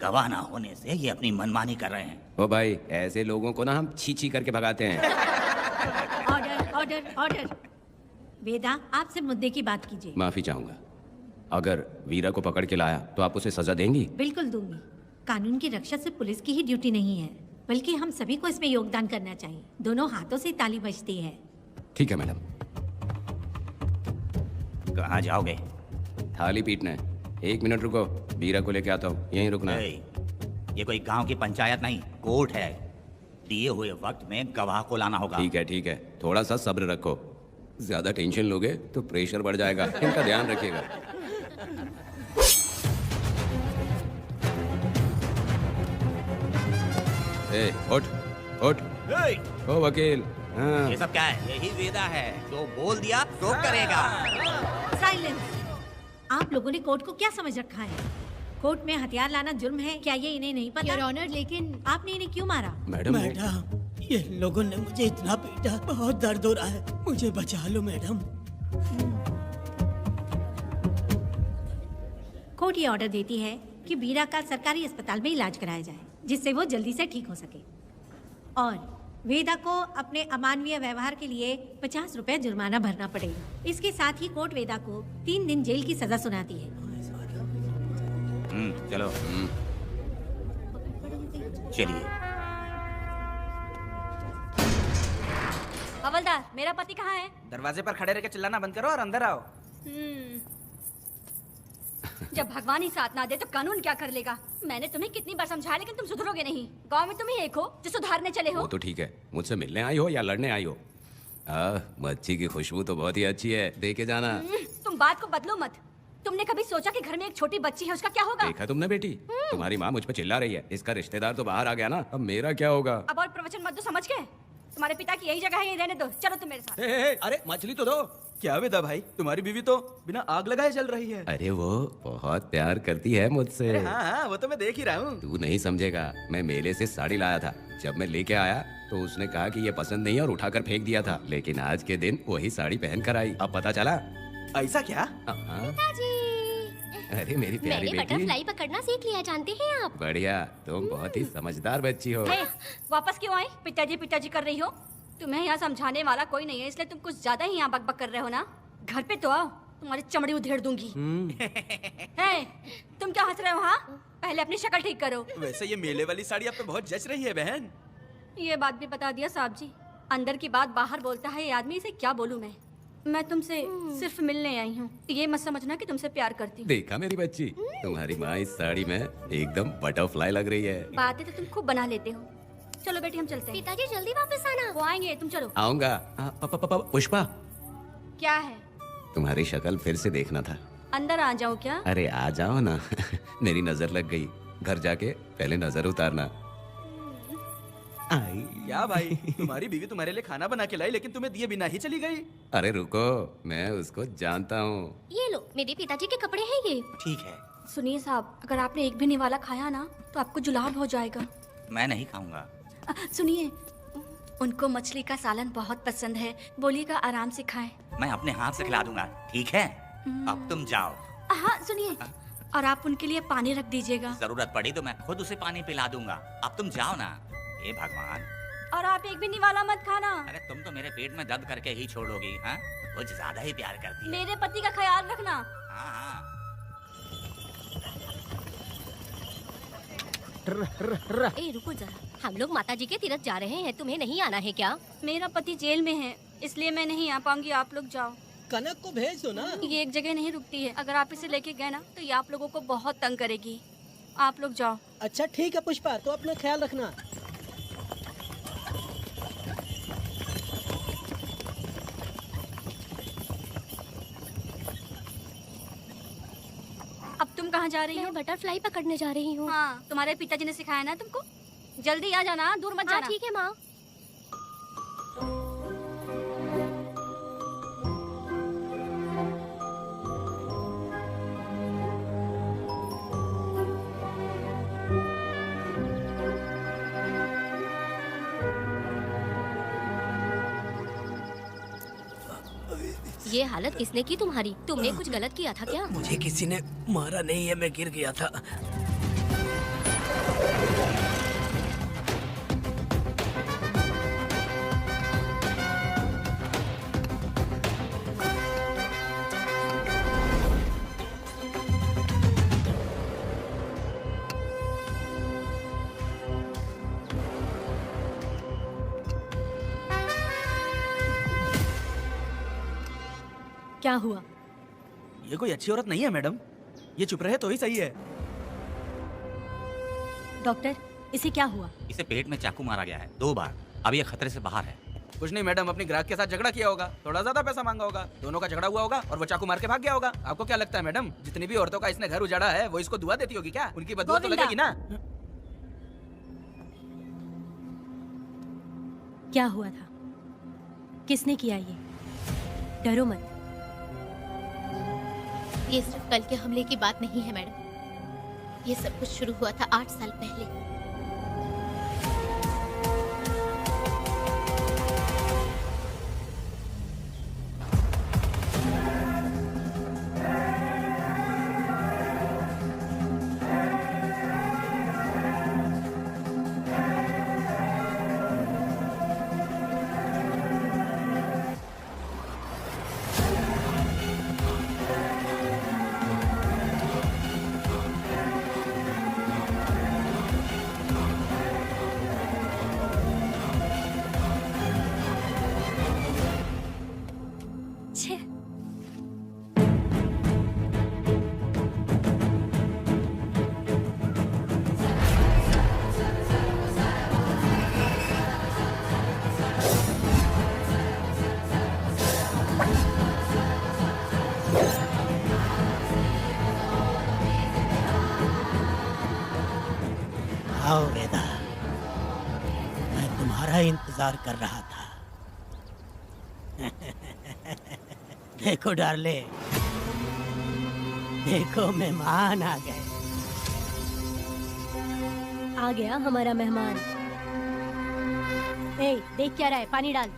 गवाह ना होने से ये अपनी मनमानी कर रहे हैं।
ओ भाई, ऐसे लोगों को ना हम छी करके भगाते हैं।
Order order order. वेदा, आपसे मुद्दे की बात कीजिए।
माफी चाहूंगा। अगर वीरा को पकड़ के लाया तो आप उसे सजा देंगी?
बिल्कुल दूंगी। कानून की रक्षा सिर्फ पुलिस की ही ड्यूटी नहीं है, बल्कि हम सभी को इसमें योगदान करना चाहिए। दोनों हाथों से ताली बजती है।
ठीक है मैडम।
कहाँ जाओगे?
थाली पीटना है। 1 मिनट रुको, बीरा को लेके आता हूँ। यहीं रुकना है।
ये कोई गांव की पंचायत नहीं, कोर्ट है। दिए हुए वक्त में गवाह को लाना होगा।
ठीक है, थोड़ा सा सब्र रखो। ज्यादा टेंशन लोगे तो प्रेशर बढ़ जाएगा, इनका ध्यान रखिएगा। उठ ओ वकील। हाँ।
ये सब क्या है? यही वेदा है, जो बोल दिया तो करेगा।
साइलेंस। आप लोगों ने कोर्ट को क्या समझ रखा है? कोर्ट में हथियार लाना जुर्म है, क्या ये इन्हें नहीं पता?
योर ऑनर, लेकिन
आपने इन्हें क्यों मारा?
मैडम, ये लोगों ने मुझे इतना पीटा, बहुत दर्द हो रहा है, मुझे बचा लो मैडम।
कोर्ट ये ऑर्डर देती है कि बीरा का सरकारी अस्पताल में इलाज कराया जाए, जिससे वो जल्दी से ठीक हो सके। और वेदा को अपने अमानवीय व्यवहार के लिए 50 रुपए जुर्माना भरना पड़ेगा। इसके साथ ही कोर्ट वेदा को 3 दिन जेल की सजा सुनाती है।
चलो। चलिए।
हवलदार, मेरा पति कहाँ है?
दरवाजे पर खड़े रह के चिल्लाना बंद करो और अंदर आओ।
जब भगवान ही साथ ना दे तो कानून क्या कर लेगा? मैंने तुम्हें कितनी बार समझाया, लेकिन तुम सुधरोगे नहीं। गांव में तुम ही एक हो जो सुधारने चले हो।
वो तो ठीक है, मुझसे मिलने आई हो या लड़ने आई हो। मच्छी की खुशबू तो बहुत ही अच्छी है, दे के जाना।
तुम बात को बदलो मत। तुमने कभी सोचा कि घर में एक छोटी बच्ची है, उसका क्या होगा?
देखा तुमने बेटी, तुम्हारी माँ मुझ पर चिल्ला रही है। इसका रिश्तेदार तो बाहर आ गया ना, अब मेरा क्या होगा?
अब और प्रवचन मत दो, समझ गए? तुम्हारे पिता की यही जगह है, यही रहने दो। चलो तुम मेरे साथ।
अरे मछली तो दो। क्या वेदा भाई, तुम्हारी बीवी तो बिना आग लगाए जल रही है।
अरे वो बहुत प्यार करती है मुझसे।
हाँ, वो तो मैं देख ही रहा हूँ।
तू नहीं समझेगा, मैं मेले से साड़ी लाया था। जब मैं लेके आया तो उसने कहा कि ये पसंद नहीं है और उठाकर फेंक दिया था, लेकिन आज के दिन वही साड़ी पहन कर आई। अब पता चला।
ऐसा क्या?
अरे मेरी प्यारी
मैंने
बेटी,
बटरफ्लाई पकड़ना सीख लिया, जानते हैं आप?
बढ़िया, तुम बहुत ही समझदार बच्ची हो।
वापस क्यों आई? पिताजी कर रही हो? तुम्हें यहाँ समझाने वाला कोई नहीं है, इसलिए तुम कुछ ज्यादा ही यहाँ बकबक कर रहे हो ना। घर पे तो आओ, तुम्हारी चमड़ी उधेड़ दूंगी। तुम क्या हंस रहे हो? हाँ, पहले अपनी शक्ल ठीक करो।
वैसे ये मेले वाली साड़ी आप पे बहुत जच रही है बहन।
ये बात भी बता दिया साहब जी। अंदर की बात बाहर बोलता है ये आदमी, इसे क्या बोलूं मैं तुमसे सिर्फ मिलने आई हूँ। ये मत समझना कि तुमसे प्यार करती हूँ।
देखा मेरी बच्ची, तुम्हारी माँ इस साड़ी में एकदम बटरफ्लाई लग रही है।
बातें तो तुम खूब बना लेते हो। चलो बेटी, हम चलते हैं।
पिताजी जल्दी वापस आना।
वो आएंगे, तुम चलो।
आऊंगा। पुष्पा,
क्या है?
तुम्हारी शक्ल फिर से देखना था।
अंदर आ जाओ क्या?
अरे आ जाओ ना। मेरी नजर लग गई, घर जाके पहले नजर उतारना।
क्या भाई, तुम्हारी बीवी तुम्हारे लिए खाना बना के लाई, लेकिन तुम्हें दिए बिना ही चली गई।
अरे रुको, मैं उसको जानता हूँ।
ये लो, मेरे पिताजी के कपड़े हैं ये।
ठीक है।
सुनिए साहब, अगर आपने एक भी निवाला खाया ना तो आपको जुलाब हो जाएगा।
मैं नहीं खाऊंगा।
सुनिए, उनको मछली का सालन बहुत पसंद है, बोलिएगा आराम से खाएं।
मैं अपने हाथ से खिला दूंगा, ठीक है? अब तुम जाओ।
हाँ सुनिए, और आप उनके लिए पानी रख दीजिएगा।
जरूरत पड़ी तो मैं खुद उसे पानी पिला दूंगा। अब तुम जाओ ना। हे भगवान।
और आप एक भी निवाला मत खाना।
अरे तुम तो मेरे पेट में दर्द करके ही छोड़ोगी। हाँ, कुछ ज्यादा ही प्यार करती है।
मेरे पति का ख्याल रखना।
हाँ।
ए रुको जरा, हम लोग माताजी के तीर्थ जा रहे हैं, तुम्हें नहीं आना है क्या?
मेरा पति जेल में है, इसलिए मैं नहीं आ पाऊंगी। आप लोग जाओ।
कनक को भेज दो ना।
ये एक जगह नहीं रुकती है, अगर आप इसे लेके गए ना तो ये आप लोगों को बहुत तंग करेगी। आप लोग जाओ।
अच्छा ठीक है पुष्पा, तो अपना ख्याल रखना।
अब तुम कहाँ जा रही हो?
मैं बटरफ्लाई पकड़ने जा रही हूँ।
हाँ, तुम्हारे पिताजी ने सिखाया ना तुमको। जल्दी आ जाना, दूर मत जाना।
ठीक है माँ। ये हालत किसने की तुम्हारी? तुमने कुछ गलत किया था क्या?
मुझे किसी ने मारा नहीं है, मैं गिर गया था।
क्या हुआ?
ये कोई अच्छी औरत नहीं है मैडम, ये चुप रहे तो ही सही है।
डॉक्टर, इसे क्या हुआ?
इसे पेट में चाकू मारा गया है 2 बार। अब ये खतरे से बाहर है।
कुछ नहीं मैडम, अपनी ग्राहक के साथ झगड़ा किया होगा, थोड़ा ज्यादा पैसा मांगा होगा, दोनों का झगड़ा हुआ होगा और वो चाकू मार के भाग गया होगा। आपको क्या लगता है मैडम, जितनी भी औरतों का इसने घर उजाड़ा है वो इसको दुआ देती होगी क्या? उनकी बदुआ तो लगेगी ना।
क्या हुआ था? किसने किया ये? डरो मत।
ये सिर्फ कल के हमले की बात नहीं है मैडम, ये सब कुछ शुरू हुआ था 8 साल पहले।
आओ वेदा, मैं तुम्हारा इंतजार कर रहा था। देखो डार्ले, देखो मेहमान आ गए।
आ गया हमारा मेहमान। ए, देख क्या रहा है? पानी डाल।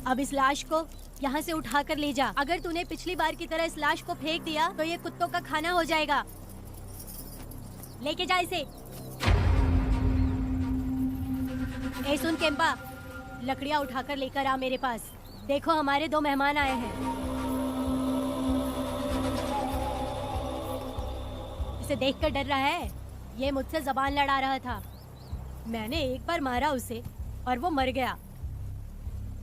अब इस लाश को यहाँ से उठाकर ले जा। अगर तूने पिछली बार की तरह इस लाश को फेंक दिया तो ये कुत्तों का खाना हो जाएगा। लेके जा इसे। ए सुन केम्पा, लकड़ियाँ उठाकर लेकर आ मेरे पास। देखो हमारे 2 मेहमान आए हैं। इसे देखकर डर रहा है? ये मुझसे जबान लड़ा रहा था। मैंने एक बार मारा उसे और वो मर गया।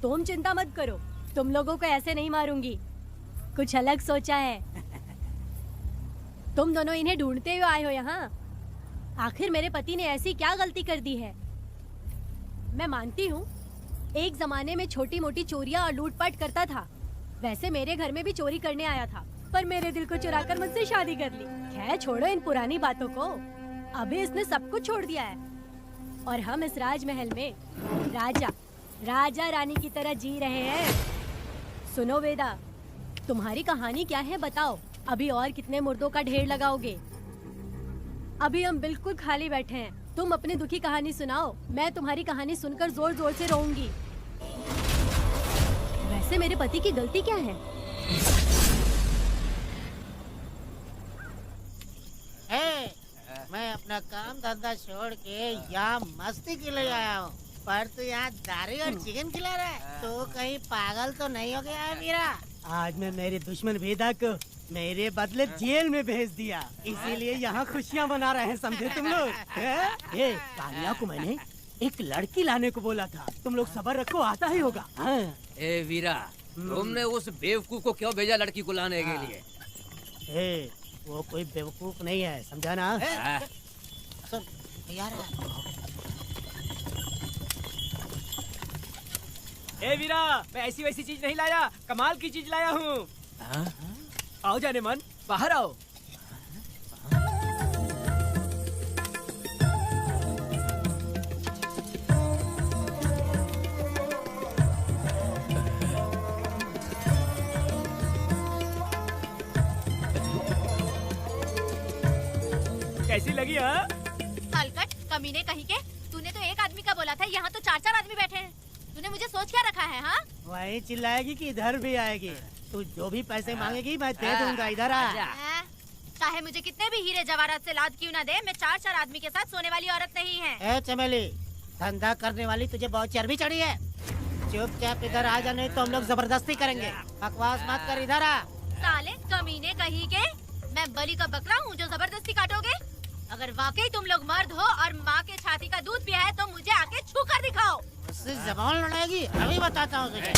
तुम चिंता मत करो, तुम लोगों को ऐसे नहीं मारूंगी। कुछ अलग सोचा है। तुम दोनों इन्हें ढूंढते हुए आए हो यहाँ। आखिर मेरे पति ने ऐसी क्या गलती कर दी है? मैं मानती हूँ एक जमाने में छोटी मोटी चोरियां और लूटपाट करता था। वैसे मेरे घर में भी चोरी करने आया था, पर मेरे दिल को चुराकर मुझसे शादी कर ली। खैर छोड़ो इन पुरानी बातों को। अभी इसने सब कुछ छोड़ दिया है और हम इस राजमहल में राजा रानी की तरह जी रहे हैं। सुनो वेदा, तुम्हारी कहानी क्या है बताओ? अभी और कितने मुर्दों का ढेर लगाओगे? अभी हम बिल्कुल खाली बैठे हैं। तुम अपनी दुखी कहानी सुनाओ, मैं तुम्हारी कहानी सुनकर जोर जोर से रोऊंगी। वैसे मेरे पति की गलती क्या है?
मैं अपना काम धंधा छोड़ के यहाँ मस्ती के लिए आया हूँ, पर तू यहाँ दारू और चिकन खिला रहा है। तो कहीं पागल तो नहीं हो गया है मीरा?
आज मैं मेरे दुश्मन वेदा को मेरे बदले जेल में भेज दिया, इसीलिए यहाँ खुशियाँ मना रहे हैं, समझे तुम लोग? ये कालिया को मैंने एक लड़की लाने को बोला था, तुम लोग सब्र रखो, आता ही होगा।
ए वीरा, तुमने उस बेवकूफ को क्यों भेजा लड़की को लाने के लिए?
वो कोई बेवकूफ नहीं है, समझा ना? ए वीरा, मैं ऐसी वैसी चीज नहीं लाया, कमाल की चीज लाया हूँ। आओ जाने मन, बाहर आओ। कैसी लगी? हाँ
हलकट कमीने कहीं के, तूने तो एक आदमी का बोला था, यहाँ तो 4-4 आदमी बैठे हैं। तूने मुझे सोच क्या रखा है? हाँ
वही चिल्लाएगी कि इधर भी आएगी? तू जो भी पैसे मांगेगी मैं दे दूंगा, इधर आ।
चाहे मुझे कितने भी हीरे जवाहरात से लाद क्यों ना दे, मैं 4-4 आदमी के साथ सोने वाली औरत नहीं है।
ए चमेली, धंधा करने वाली तुझे बहुत चर्बी चढ़ी है। चुपचाप इधर आ जा, नहीं तो हम लोग जबरदस्ती करेंगे। बकवास मत कर, इधर आ।
साले कमीने कहीं के, मैं बलि का बकरा हूँ जो जबरदस्ती काटोगे? अगर वाकई तुम लोग मर्द हो और माँ के छाती का दूध पिया है तो मुझे आके छू कर दिखाओ।
उससे जबान लड़ाएगी, अभी बताता हूँ तुझे।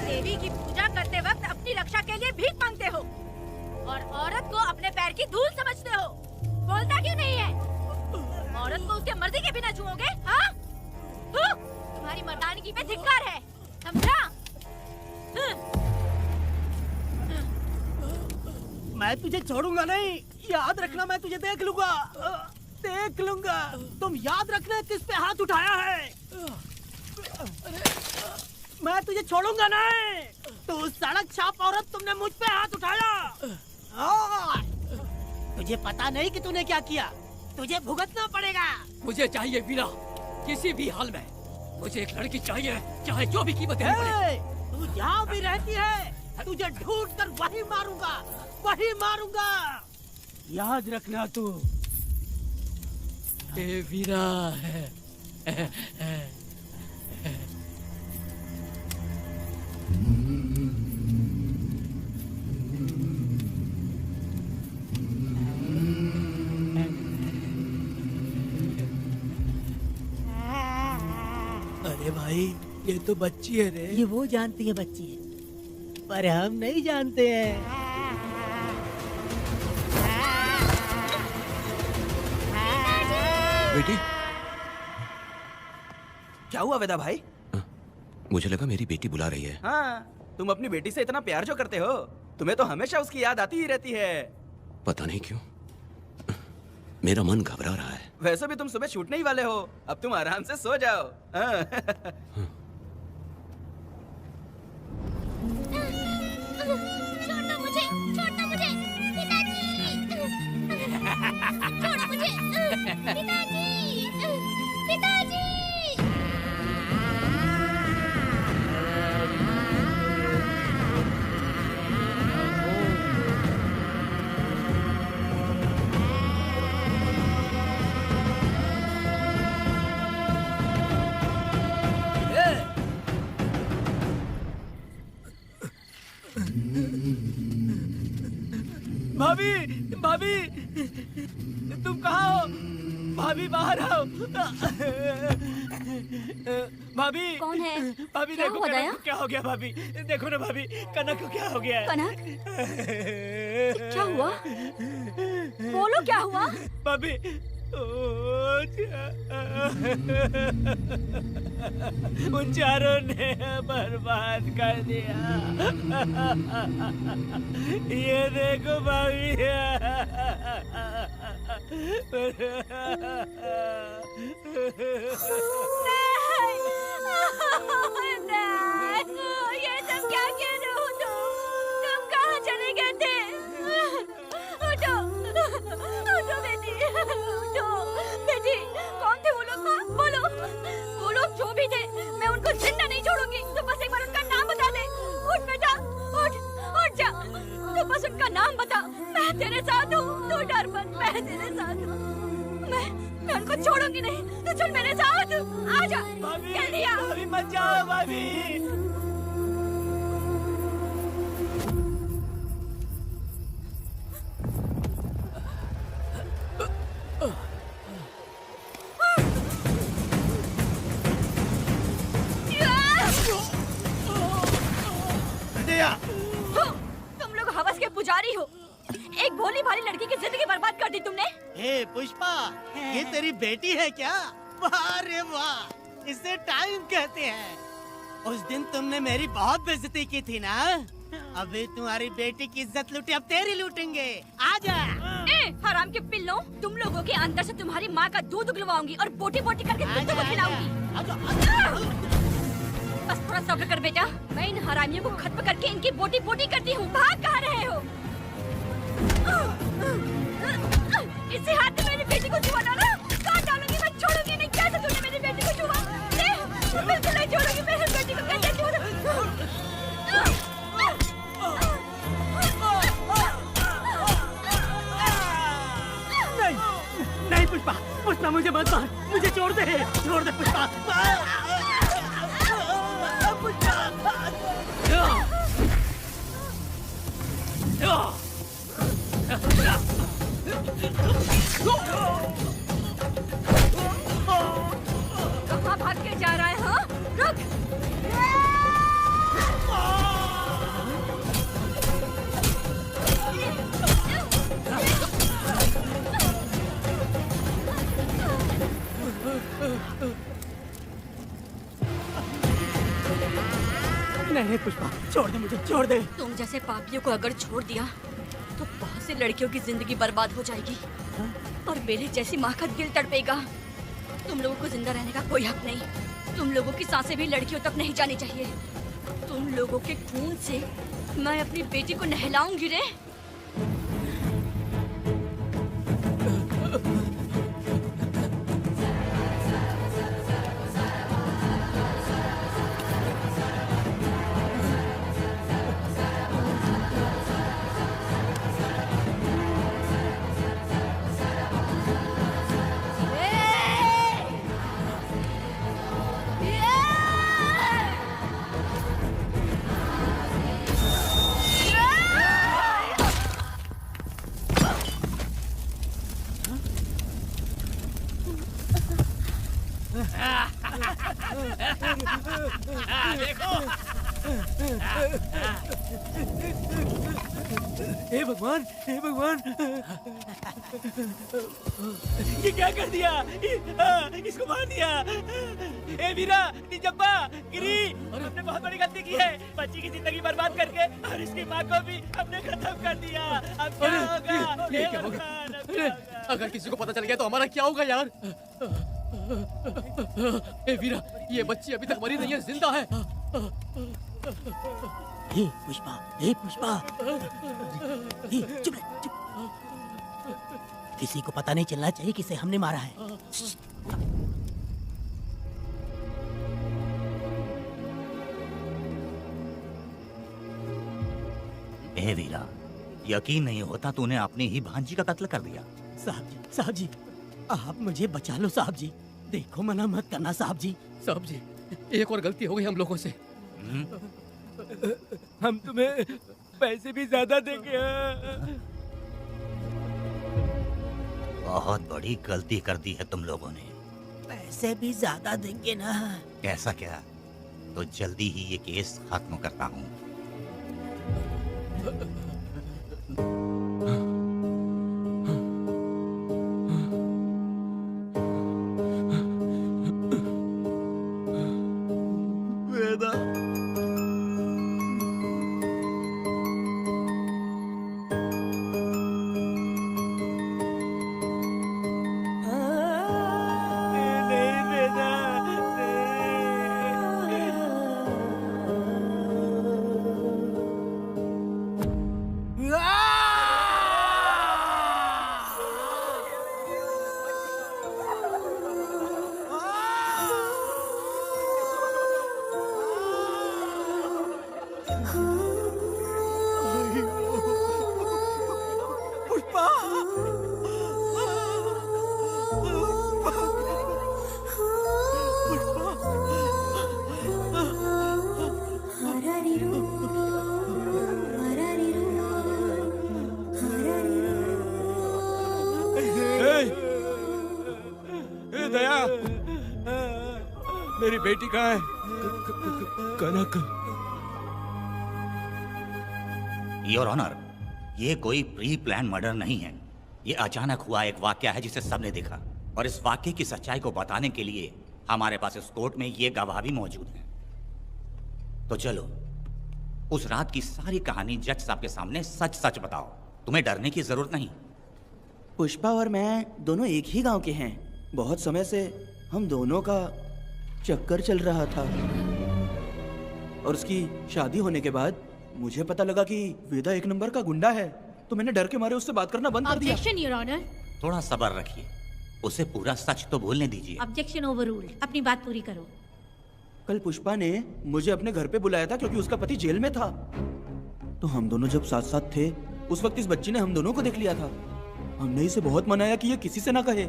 देवी की पूजा करते वक्त अपनी रक्षा के लिए भीख मांगते हो और औरत को अपने पैर की धूल समझते हो। बोलता क्यों नहीं है? औरत को उसके मर्जी के बिना छुओगे? हाँ? तुम्हारी मर्दानगी पे धिक्कार है, समझा?
मैं तुझे छोड़ूंगा नहीं, याद रखना। मैं तुझे देख लूंगा, देख लूंगा। तुम याद रखना किस पे हाथ उठाया है। मैं तुझे छोड़ूंगा नहीं। तू सड़क छाप औरत, तुमने मुझ पे हाथ उठाया। तुझे पता नहीं कि तूने क्या किया। तुझे भुगतना पड़ेगा।
मुझे चाहिए वीरा, किसी भी हाल में मुझे एक लड़की चाहिए, चाहे जो भी कीमत देनी पड़े।
तू जहाँ भी रहती है, तुझे ढूंढ कर वही मारूंगा, वही मारूंगा। याद रखना तू।
ए वीरा है।
अरे भाई, ये तो बच्ची है रे। ये वो जानती है बच्ची है, पर हम नहीं जानते हैं।
बेटी,
क्या हुआ वेदा भाई?
मुझे लगा मेरी बेटी बुला रही है।
हाँ, तुम अपनी बेटी से इतना प्यार जो करते हो, तुम्हें तो हमेशा उसकी याद आती ही रहती है।
पता नहीं क्यों मेरा मन घबरा रहा है।
वैसे भी तुम सुबह छूटने ही वाले हो, अब तुम आराम से सो जाओ।
छोड़ो मुझे, छोड़ो मुझे, पिताजी, छोड़ो मुझे, पिताजी, पिताजी।
भाभी, भाभी, तुम कहाँ हो? भाभी बाहर आओ। भाभी
कौन है?
भाभी
क्या
देखो
हुआ
कनक
दया?
को क्या हो गया। भाभी देखो ना, भाभी कनक को क्या हो गया है।
कनक? क्या हुआ? बोलो क्या हुआ?
भाभी उन चारों ने बर्बाद कर दिया। ये देखो भाभी।
ये सब क्या कह रहे हो तुम कहाँ चले गए थे? उठो, उठो बेटी, उठो। बेटी, कौन थे वो लोग? हाँ, बोलो। वो लोग जो भी थे, मैं उनको जिंदा नहीं छोड़ूंगी। तो बस एक बार उनका नाम बता दे। उठ बेटा, उठ, उठ जा। तो बस उनका नाम बता। मैं तेरे साथ हूँ, तू डर मत, मैं तेरे साथ हूँ। मैं उनको छोड़ूंगी नहीं। तो चल मेरे साथ, आजा। जल्दी आ।
भाभी मत जाओ भाभी।
भोली भाली लड़की की जिंदगी बर्बाद कर दी तुमने।
हे पुष्पा, ये तेरी बेटी है क्या? वाह रे वाह, इसे टाइम कहते हैं। उस दिन तुमने मेरी बहुत बेइज्जती की थी ना, अभी तुम्हारी बेटी की इज्जत लूटी, अब तेरी लूटेंगे। आजा।
हराम के पिल्लों, तुम लोगों के अंदर से तुम्हारी माँ का दूध उगलवाऊंगी और बोटी बोटी करके तुमको खिलाऊंगी। बस थोड़ा सब्र कर बेटा, मैं इन हरामियों को खत्म करके इनकी बोटी बोटी करती हूँ। भाग कहाँ रहे हो? इसी हाथ में मेरी बेटी को छुआ डाला, काट डालूंगी, मैं छोड़ूंगी नहीं। कैसे तूने मेरी बेटी को छुआ? बिल्कुल नहीं छोड़ूंगी मेरी बेटी को। कैसे
नहीं पुष्पा, पुष्पा मुझे मत मार, मुझे छोड़ दे पुष्पा।
कहाँ भाग के जा रहा है? हाँ, रुक।
नहीं पुष्पा, छोड़ दे मुझे, छोड़ दे।
तुम जैसे पापियों को अगर छोड़ दिया तो बहुत सी लड़कियों की जिंदगी बर्बाद हो जाएगी और मेरे जैसी माँ का दिल तड़पेगा। तुम लोगों को जिंदा रहने का कोई हक नहीं। तुम लोगों की सांसें भी लड़कियों तक नहीं जानी चाहिए। तुम लोगों के खून से मैं अपनी बेटी को नहलाऊंगी रे।
हे भगवान, हे भगवान, ये क्या कर दिया? इसको मार दिया। ए वीरा, निजब्बा, गिरी, हमने बहुत बड़ी गलती की है। बच्ची की जिंदगी बर्बाद करके और इसकी माँ को भी हमने खत्म कर दिया। अब क्या होगा?
ये क्या होगा? अगर किसी को पता चल गया तो हमारा क्या होगा यार? ए वीरा, ये बच्ची अभी तक मरी नहीं है, जिंदा है।
हे पुष्पा, हे पुष्पा, हे चुप रह, चुप। किसी को पता नहीं चलना चाहिए किसे हमने मारा है।
ए वीरा, यकीन नहीं होता तूने अपनी ही भांजी का कत्ल कर दिया।
साहब जी, आप मुझे बचा लो साहब जी। देखो मना मत करना साहब जी।
साहब जी, एक और गलती हो गई हम लोगों से।
हम तुम्हें पैसे भी ज्यादा देंगे।
बहुत बड़ी गलती कर दी है तुम लोगों ने।
पैसे भी ज्यादा देंगे ना?
कैसा क्या? तो जल्दी ही ये केस खत्म करता हूँ।
दया, मेरी बेटी कहाँ है? कनक।
योर ऑनर, ये कोई प्री प्लान मर्डर नहीं है। ये अचानक हुआ एक वाकया है जिसे सबने देखा, और इस वाकये की सच्चाई को बताने के लिए हमारे पास इस कोर्ट में ये गवाह भी मौजूद है। तो चलो उस रात की सारी कहानी जज साहब के सामने सच सच बताओ। तुम्हें डरने की जरूरत नहीं।
पुष्पा और मैं दोनों एक ही गांव के हैं। बहुत समय से हम दोनों का चक्कर चल रहा था, और उसकी शादी होने के बाद मुझे पता लगा कि वेदा एक नंबर का गुंडा है, तो मैंने डर के मारे उससे बात करना बंद कर दिया।
Objection your honour.
थोड़ा सब्र रखिए, उसे पूरा सच तो बोलने दीजिए।
Objection overruled. अपनी बात पूरी करो।
कल पुष्पा ने मुझे अपने घर पे बुलाया था क्योंकि उसका पति जेल में था। तो हम दोनों जब साथ साथ थे उस वक्त इस बच्ची ने हम दोनों को देख लिया था। हमने इसे बहुत मनाया कि ये किसी से ना कहे,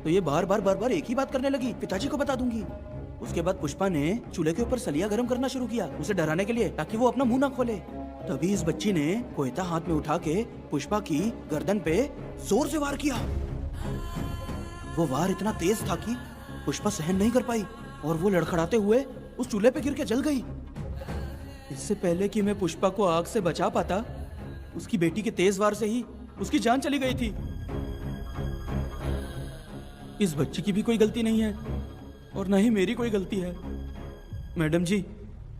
तो ये बार बार एक ही बात करने लगी, पिताजी को बता दूंगी। उसके बाद पुष्पा ने चूल्हे के ऊपर सलिया गर्म करना शुरू किया उसे डराने के लिए, ताकि वो अपना मुंह ना खोले। तभी इस बच्ची ने कोयता हाथ में उठा के पुष्पा की गर्दन पे जोर से वार किया। वो वार इतना तेज था कि पुष्पा सहन नहीं कर पाई और वो लड़खड़ाते हुए उस चूल्हे पे गिर के जल गई। इससे पहले कि मैं पुष्पा को आग से बचा पाता, उसकी बेटी के तेज वार से ही उसकी जान चली गई थी। इस बच्ची की भी कोई गलती नहीं है और न ही मेरी कोई गलती है। मैडम जी,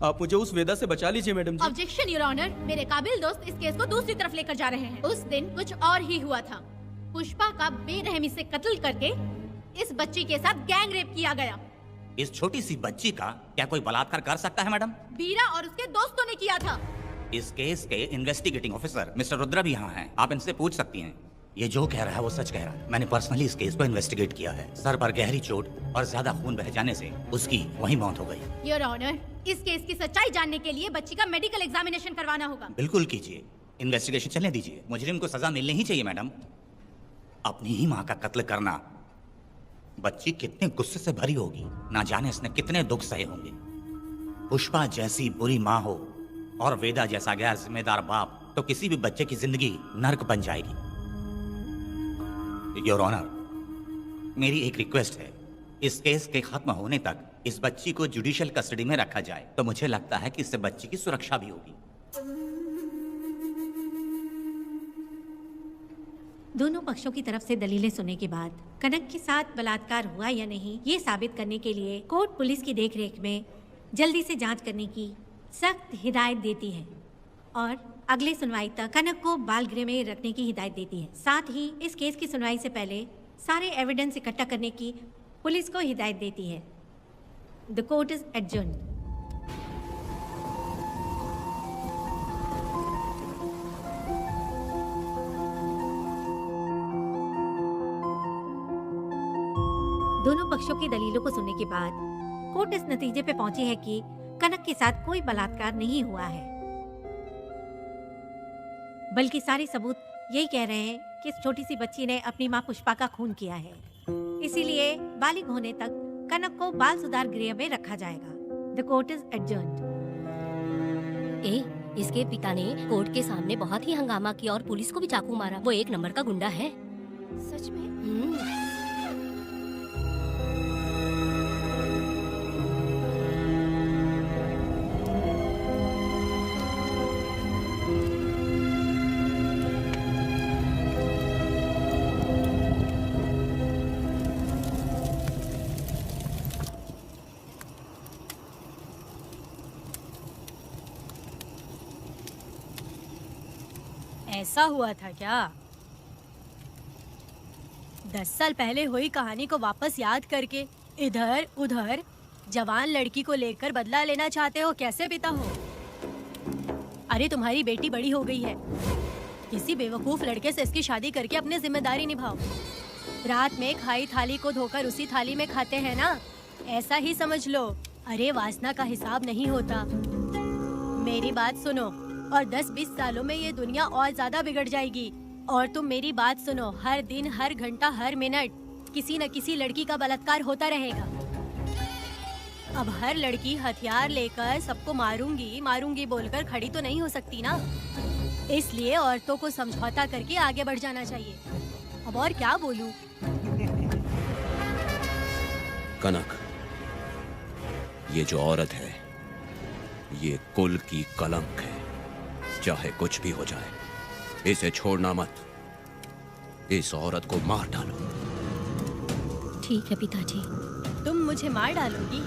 आप मुझे उस वेदा से बचा लीजिए madam ji.
Objection your honour. मेरे काबिल दोस्त इस केस को दूसरी तरफ लेकर जा रहे हैं। उस दिन कुछ और ही हुआ था। पुष्पा का बेरहमी से कत्ल करके इस बच्ची के साथ गैंग रेप किया गया।
इस छोटी सी बच्ची का क्या कोई बलात्कार कर सकता है मैडम?
बीरा और उसके दोस्तों ने किया था।
इस केस के इन्वेस्टिगेटिंग ऑफिसर मिस्टर रुद्रा भी यहाँ हैं। आप इनसे पूछ सकती हैं। ये जो कह रहा है वो सच कह रहा है। मैंने पर्सनली इस केस को इन्वेस्टिगेट किया है। सर पर गहरी चोट और ज्यादा खून बह जाने से उसकी वहीं मौत हो गई।
योर ऑनर, इस केस की सच्चाई जानने के लिए बच्ची का मेडिकल एग्जामिनेशन करवाना होगा।
बिल्कुल कीजिए, इन्वेस्टिगेशन चलने दीजिए। मुजरिम को सजा मिलनी ही चाहिए मैडम। अपनी ही माँ का कत्ल करना, बच्ची कितने गुस्से से भरी होगी, ना जाने इसने कितने दुख सहे होंगे। पुष्पा जैसी बुरी माँ हो और वेदा जैसा गैर जिम्मेदार बाप, तो किसी भी बच्चे की जिंदगी नर्क बन जाएगी। योर ऑनर, मेरी एक रिक्वेस्ट है, इस केस के खत्म होने तक इस बच्ची को जुडिशियल कस्टडी में रखा जाए, तो मुझे लगता है कि इससे बच्ची की सुरक्षा भी होगी।
दोनों पक्षों की तरफ से दलीलें सुनने के बाद कनक के साथ बलात्कार हुआ या नहीं, ये साबित करने के लिए कोर्ट पुलिस की देखरेख में जल्दी से जांच करने की सख्त हिदायत देती है और अगले सुनवाई तक कनक को बाल गृह में रखने की हिदायत देती है। साथ ही इस केस की सुनवाई से पहले सारे एविडेंस इकट्ठा करने की पुलिस को हिदायत देती है। The court is adjourned. दोनों पक्षों की दलीलों को सुनने के बाद कोर्ट इस नतीजे पे पहुंची है कि कनक के साथ कोई बलात्कार नहीं हुआ है, बल्कि सारे सबूत यही कह रहे हैं कि इस छोटी सी बच्ची ने अपनी मां पुष्पा का खून किया है। इसीलिए बालिग होने तक कनक को बाल सुधार गृह में रखा जाएगा। The court is adjourned.
इसके पिता ने कोर्ट के सामने बहुत ही हंगामा किया और पुलिस को भी चाकू मारा। वो एक नंबर का गुंडा है।
सच में?
ऐसा हुआ था क्या? 10 साल पहले हुई कहानी को वापस याद करके इधर उधर जवान लड़की को लेकर बदला लेना चाहते हो? कैसे पिता हो? अरे तुम्हारी बेटी बड़ी हो गई है, किसी बेवकूफ लड़के से इसकी शादी करके अपनी जिम्मेदारी निभाओ। रात में खाई थाली को धोकर उसी थाली में खाते हैं ना, ऐसा ही समझ लो। अरे वासना का हिसाब नहीं होता। मेरी बात सुनो, और 10-20 सालों में ये दुनिया और ज्यादा बिगड़ जाएगी। और तुम मेरी बात सुनो, हर दिन, हर घंटा, हर मिनट किसी न किसी लड़की का बलात्कार होता रहेगा। अब हर लड़की हथियार लेकर सबको मारूंगी मारूंगी बोलकर खड़ी तो नहीं हो सकती ना। इसलिए औरतों को समझौता करके आगे बढ़ जाना चाहिए। अब और क्या बोलूं?
कनक, ये जो औरत है ये कुल की कलंक है। चाहे कुछ भी हो जाए, इसे छोड़ना मत। इस औरत को मार डालो।
ठीक है पिताजी।
तुम मुझे मार डालोगी?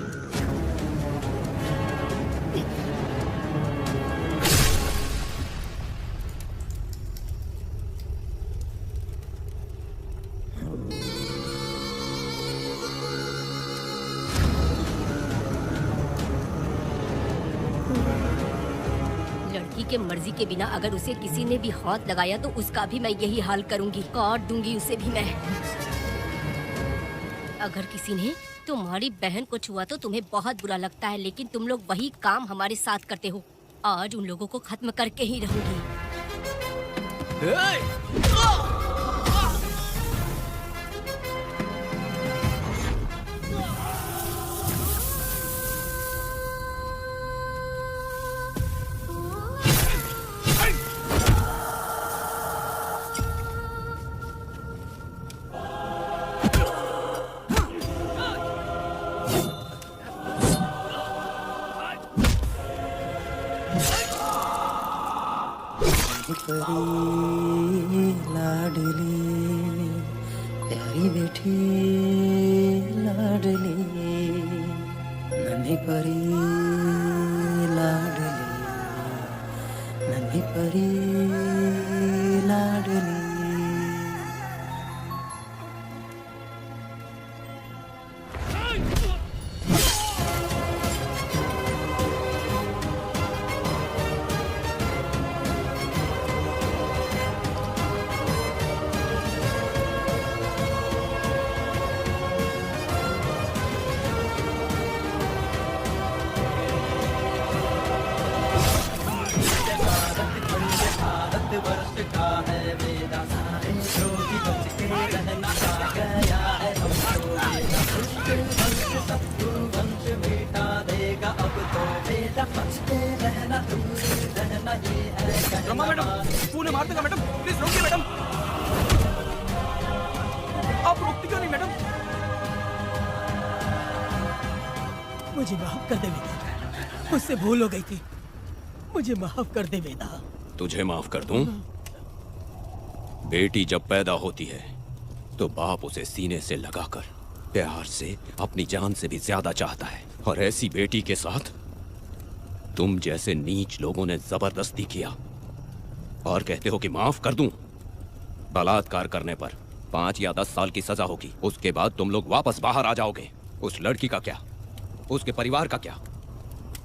लड़की के मर्जी के बिना अगर उसे किसी ने भी हाथ लगाया तो उसका भी मैं यही हाल करूंगी, काट दूंगी उसे भी मैं। अगर किसी ने तुम्हारी बहन को छुआ तो तुम्हें बहुत बुरा लगता है, लेकिन तुम लोग वही काम हमारे साथ करते हो। आज उन लोगों को खत्म करके ही रहूंगी।
परी लाडली प्यारी बेटी लाडली नन्ही परी लाडली नन्ही परी लाडली।
रमा मैडम, तूने मार देगा मैडम, प्लीज रोकिए मैडम। आप रोकती क्यों नहीं मैडम?
मुझे माफ कर दे वेदा, मुझसे भूल हो गई थी। मुझे माफ कर दे वेदा।
तुझे माफ कर दूं? बेटी जब पैदा होती है तो बाप उसे सीने से लगाकर प्यार से अपनी जान से भी ज्यादा चाहता है, और ऐसी बेटी के साथ तुम जैसे नीच लोगों ने जबरदस्ती किया और कहते हो कि माफ कर दूं। बलात्कार करने पर 5 या 10 साल की सजा होगी, उसके बाद तुम लोग वापस बाहर आ जाओगे। उस लड़की का क्या, उसके परिवार का क्या?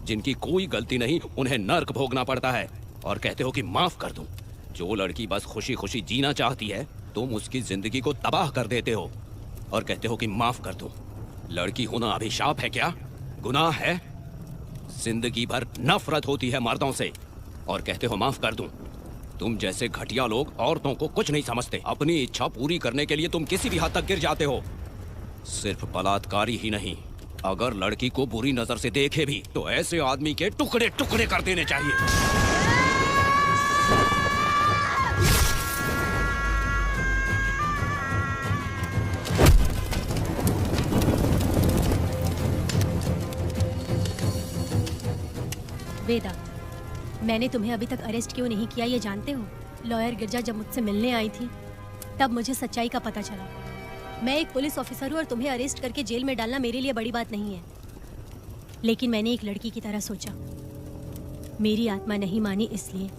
जिनकी कोई गलती नहीं उन्हें नर्क भोगना पड़ता है, और कहते हो कि माफ कर दूं। जो लड़की बस खुशी खुशी जीना चाहती है तुम उसकी जिंदगी को तबाह कर देते हो और कहते हो कि माफ कर दूं। लड़की होना अभिशाप है क्या, गुनाह है? जिंदगी भर नफरत होती है मर्दों से और कहते हो माफ कर दूं। तुम जैसे घटिया लोग औरतों को कुछ नहीं समझते। अपनी इच्छा पूरी करने के लिए तुम किसी भी हद तक गिर जाते हो। सिर्फ बलात्कारी ही नहीं, अगर लड़की को बुरी नजर से देखे भी तो ऐसे आदमी के टुकड़े टुकड़े कर देने चाहिए।
वेदा, मैंने तुम्हें अभी तक अरेस्ट क्यों नहीं किया ये जानते हो? लॉयर गिरजा जब मुझसे मिलने आई थी तब मुझे सच्चाई का पता चला। मैं एक पुलिस ऑफिसर हूँ और तुम्हें अरेस्ट करके जेल में डालना मेरे लिए बड़ी बात नहीं है, लेकिन मैंने एक लड़की की तरह सोचा। मेरी आत्मा नहीं मानी, इसलिए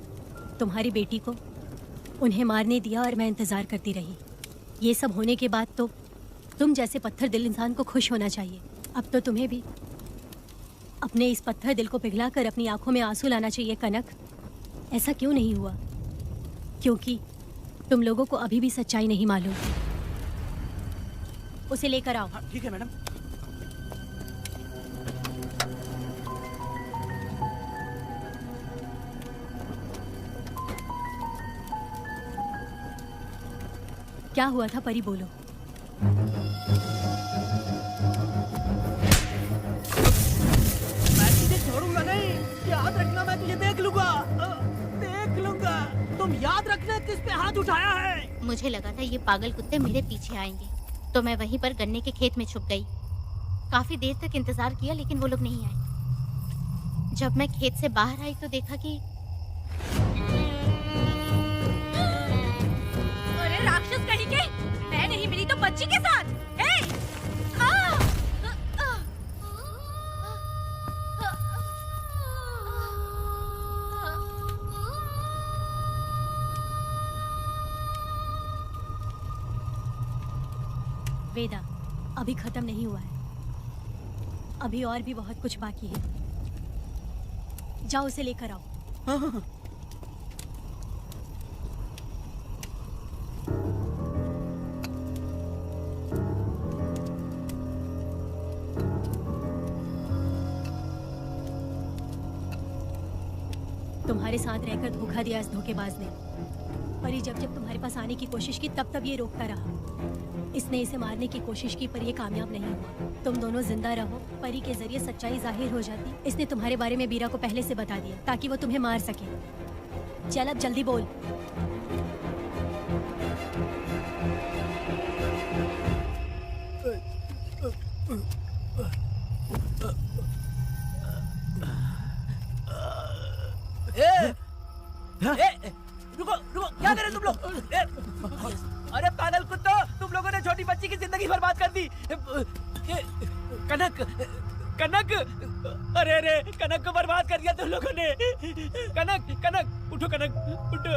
तुम्हारी बेटी को उन्हें मारने दिया और मैं इंतज़ार करती रही। ये सब होने के बाद तो तुम जैसे पत्थर दिल इंसान को खुश होना चाहिए। अब तो तुम्हें भी अपने इस पत्थर दिल को पिघलाकर अपनी आंखों में आंसू लाना चाहिए। कनक, ऐसा क्यों नहीं हुआ? क्योंकि तुम लोगों को अभी भी सच्चाई नहीं मालूम। उसे लेकर आओ।
ठीक है मैडम।
क्या हुआ था परी, बोलो।
मैं तुझे छोड़ूंगा नहीं, याद रखना। मैं तुझे देख लूंगा, देख लूंगा। तुम याद रखना किस पे हाथ उठाया है।
मुझे लगा था ये पागल कुत्ते मेरे पीछे आएंगे, तो मैं वहीं पर गन्ने के खेत में छुप गई। काफी देर तक इंतजार किया लेकिन वो लोग नहीं आए। जब मैं खेत से बाहर आई तो देखा कि
बच्ची के साथ?
वेदा, अभी खत्म नहीं हुआ है। अभी और भी बहुत कुछ बाकी है। जाओ उसे लेकर आओ।
हाँ।
तुम्हारे साथ रहकर धोखा दिया इस धोखेबाज ने। परी जब जब तुम्हारे पास आने की कोशिश की तब तब ये रोकता रहा। इसने इसे मारने की कोशिश की पर ये कामयाब नहीं हुआ। तुम दोनों जिंदा रहो, परी के जरिए सच्चाई जाहिर हो जाती। इसने तुम्हारे बारे में बीरा को पहले से बता दिया ताकि वो तुम्हें मार सके। चल अब जल्दी बोल।
रुको रुको, क्या कर रहे तुम लोग? अरे पागल कुत्तो, तुम लोगों ने छोटी बच्ची की जिंदगी बर्बाद कर दी। कनक कनक, अरे अरे कनक को बर्बाद कर दिया तुम लोगों ने। कनक कनक उठो, कनक उठो।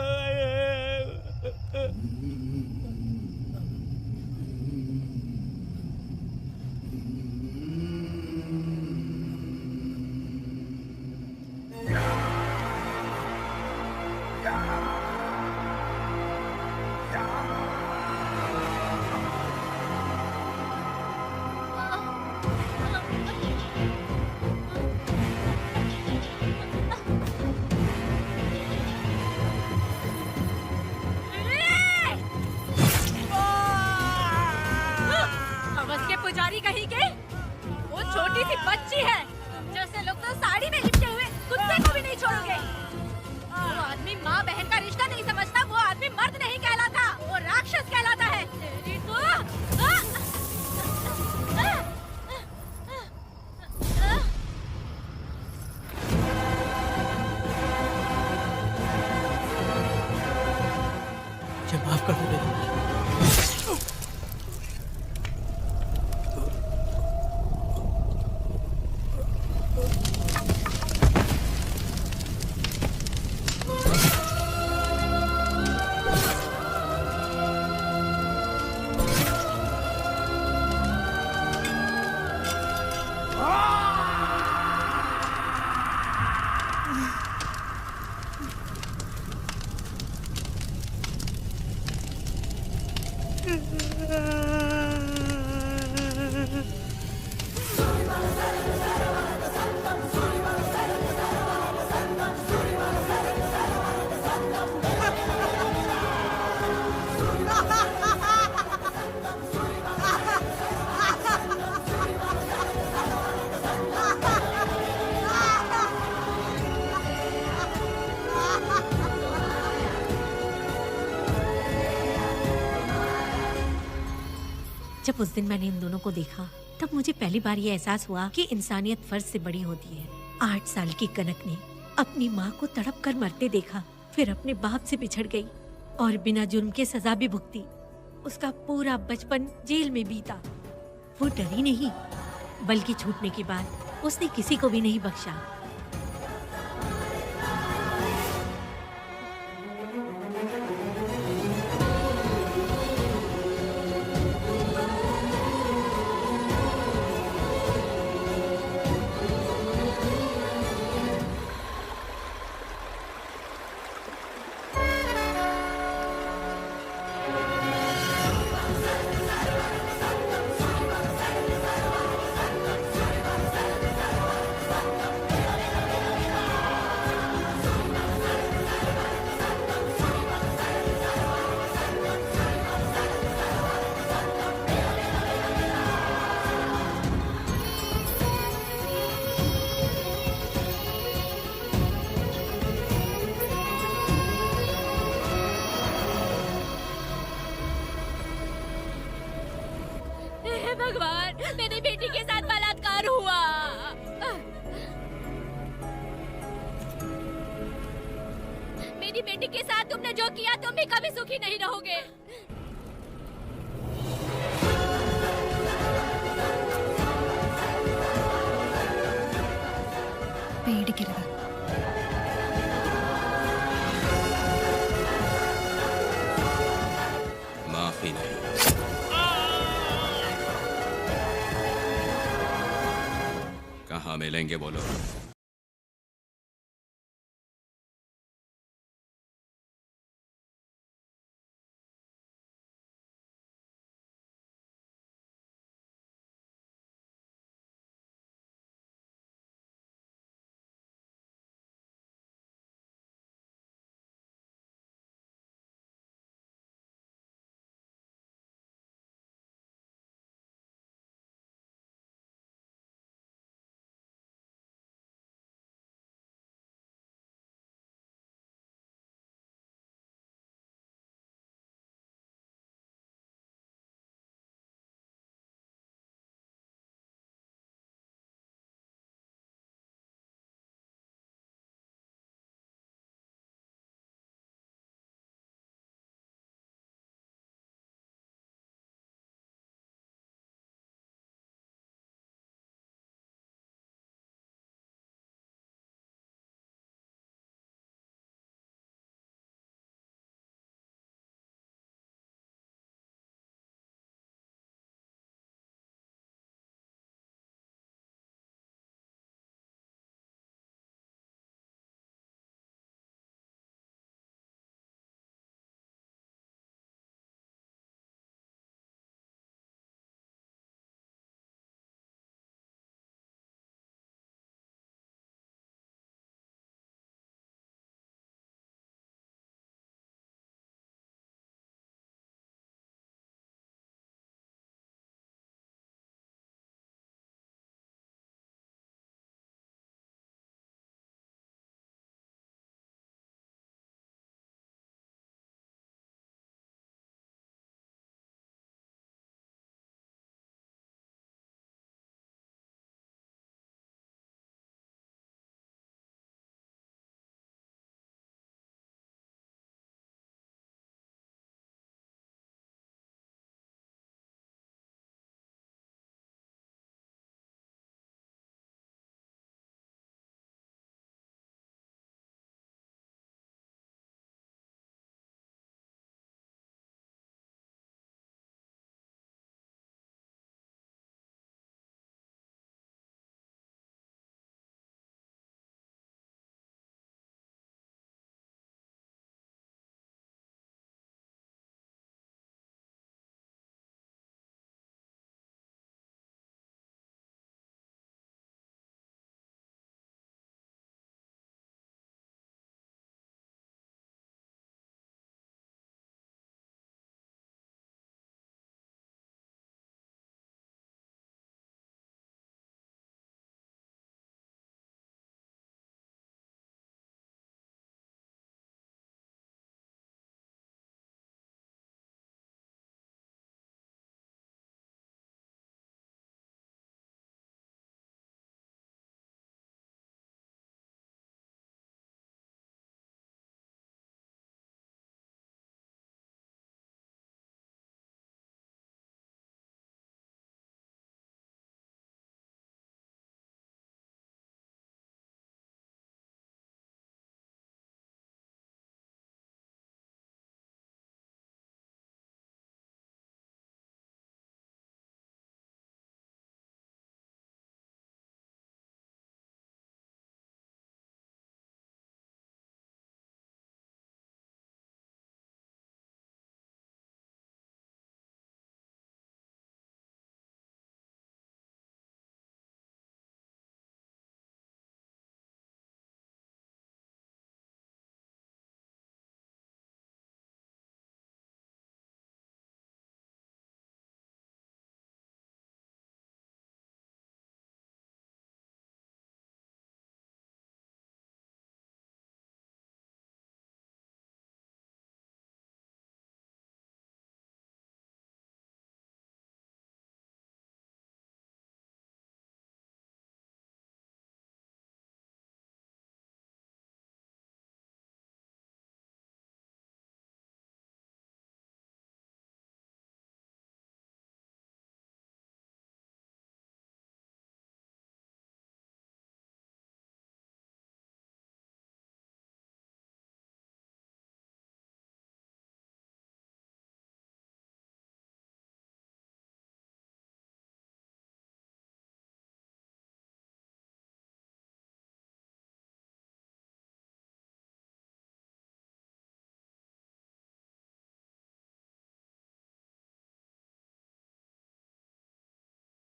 पुजारी कहीं के, वो छोटी सी बच्ची है। जैसे लोग तो साड़ी में लिपटे हुए कुत्ते को भी नहीं छोड़ोगे। वो आदमी माँ बहन का रिश्ता नहीं समझता। वो आदमी मर्द नहीं कहलाता, वो राक्षस कहलाता है। तेरी तो
माफ कर दो।
जब उस दिन मैंने इन दोनों को देखा तब मुझे पहली बार ये एहसास हुआ कि इंसानियत फर्ज से बड़ी होती है। 8 साल की कनक ने अपनी माँ को तड़प कर मरते देखा, फिर अपने बाप से बिछड़ गई और बिना जुर्म के सजा भी भुगती। उसका पूरा बचपन जेल में बीता। वो डरी नहीं, बल्कि छूटने के बाद उसने किसी को भी नहीं बख्शा।
भगवान, मेरी बेटी के साथ बलात्कार हुआ। मेरी बेटी के साथ तुमने जो किया तुम भी कभी सुखी नहीं रहोगे।
पेड़ गिर गया।
माफी नहीं। कहाँ मिलेंगे बोलो।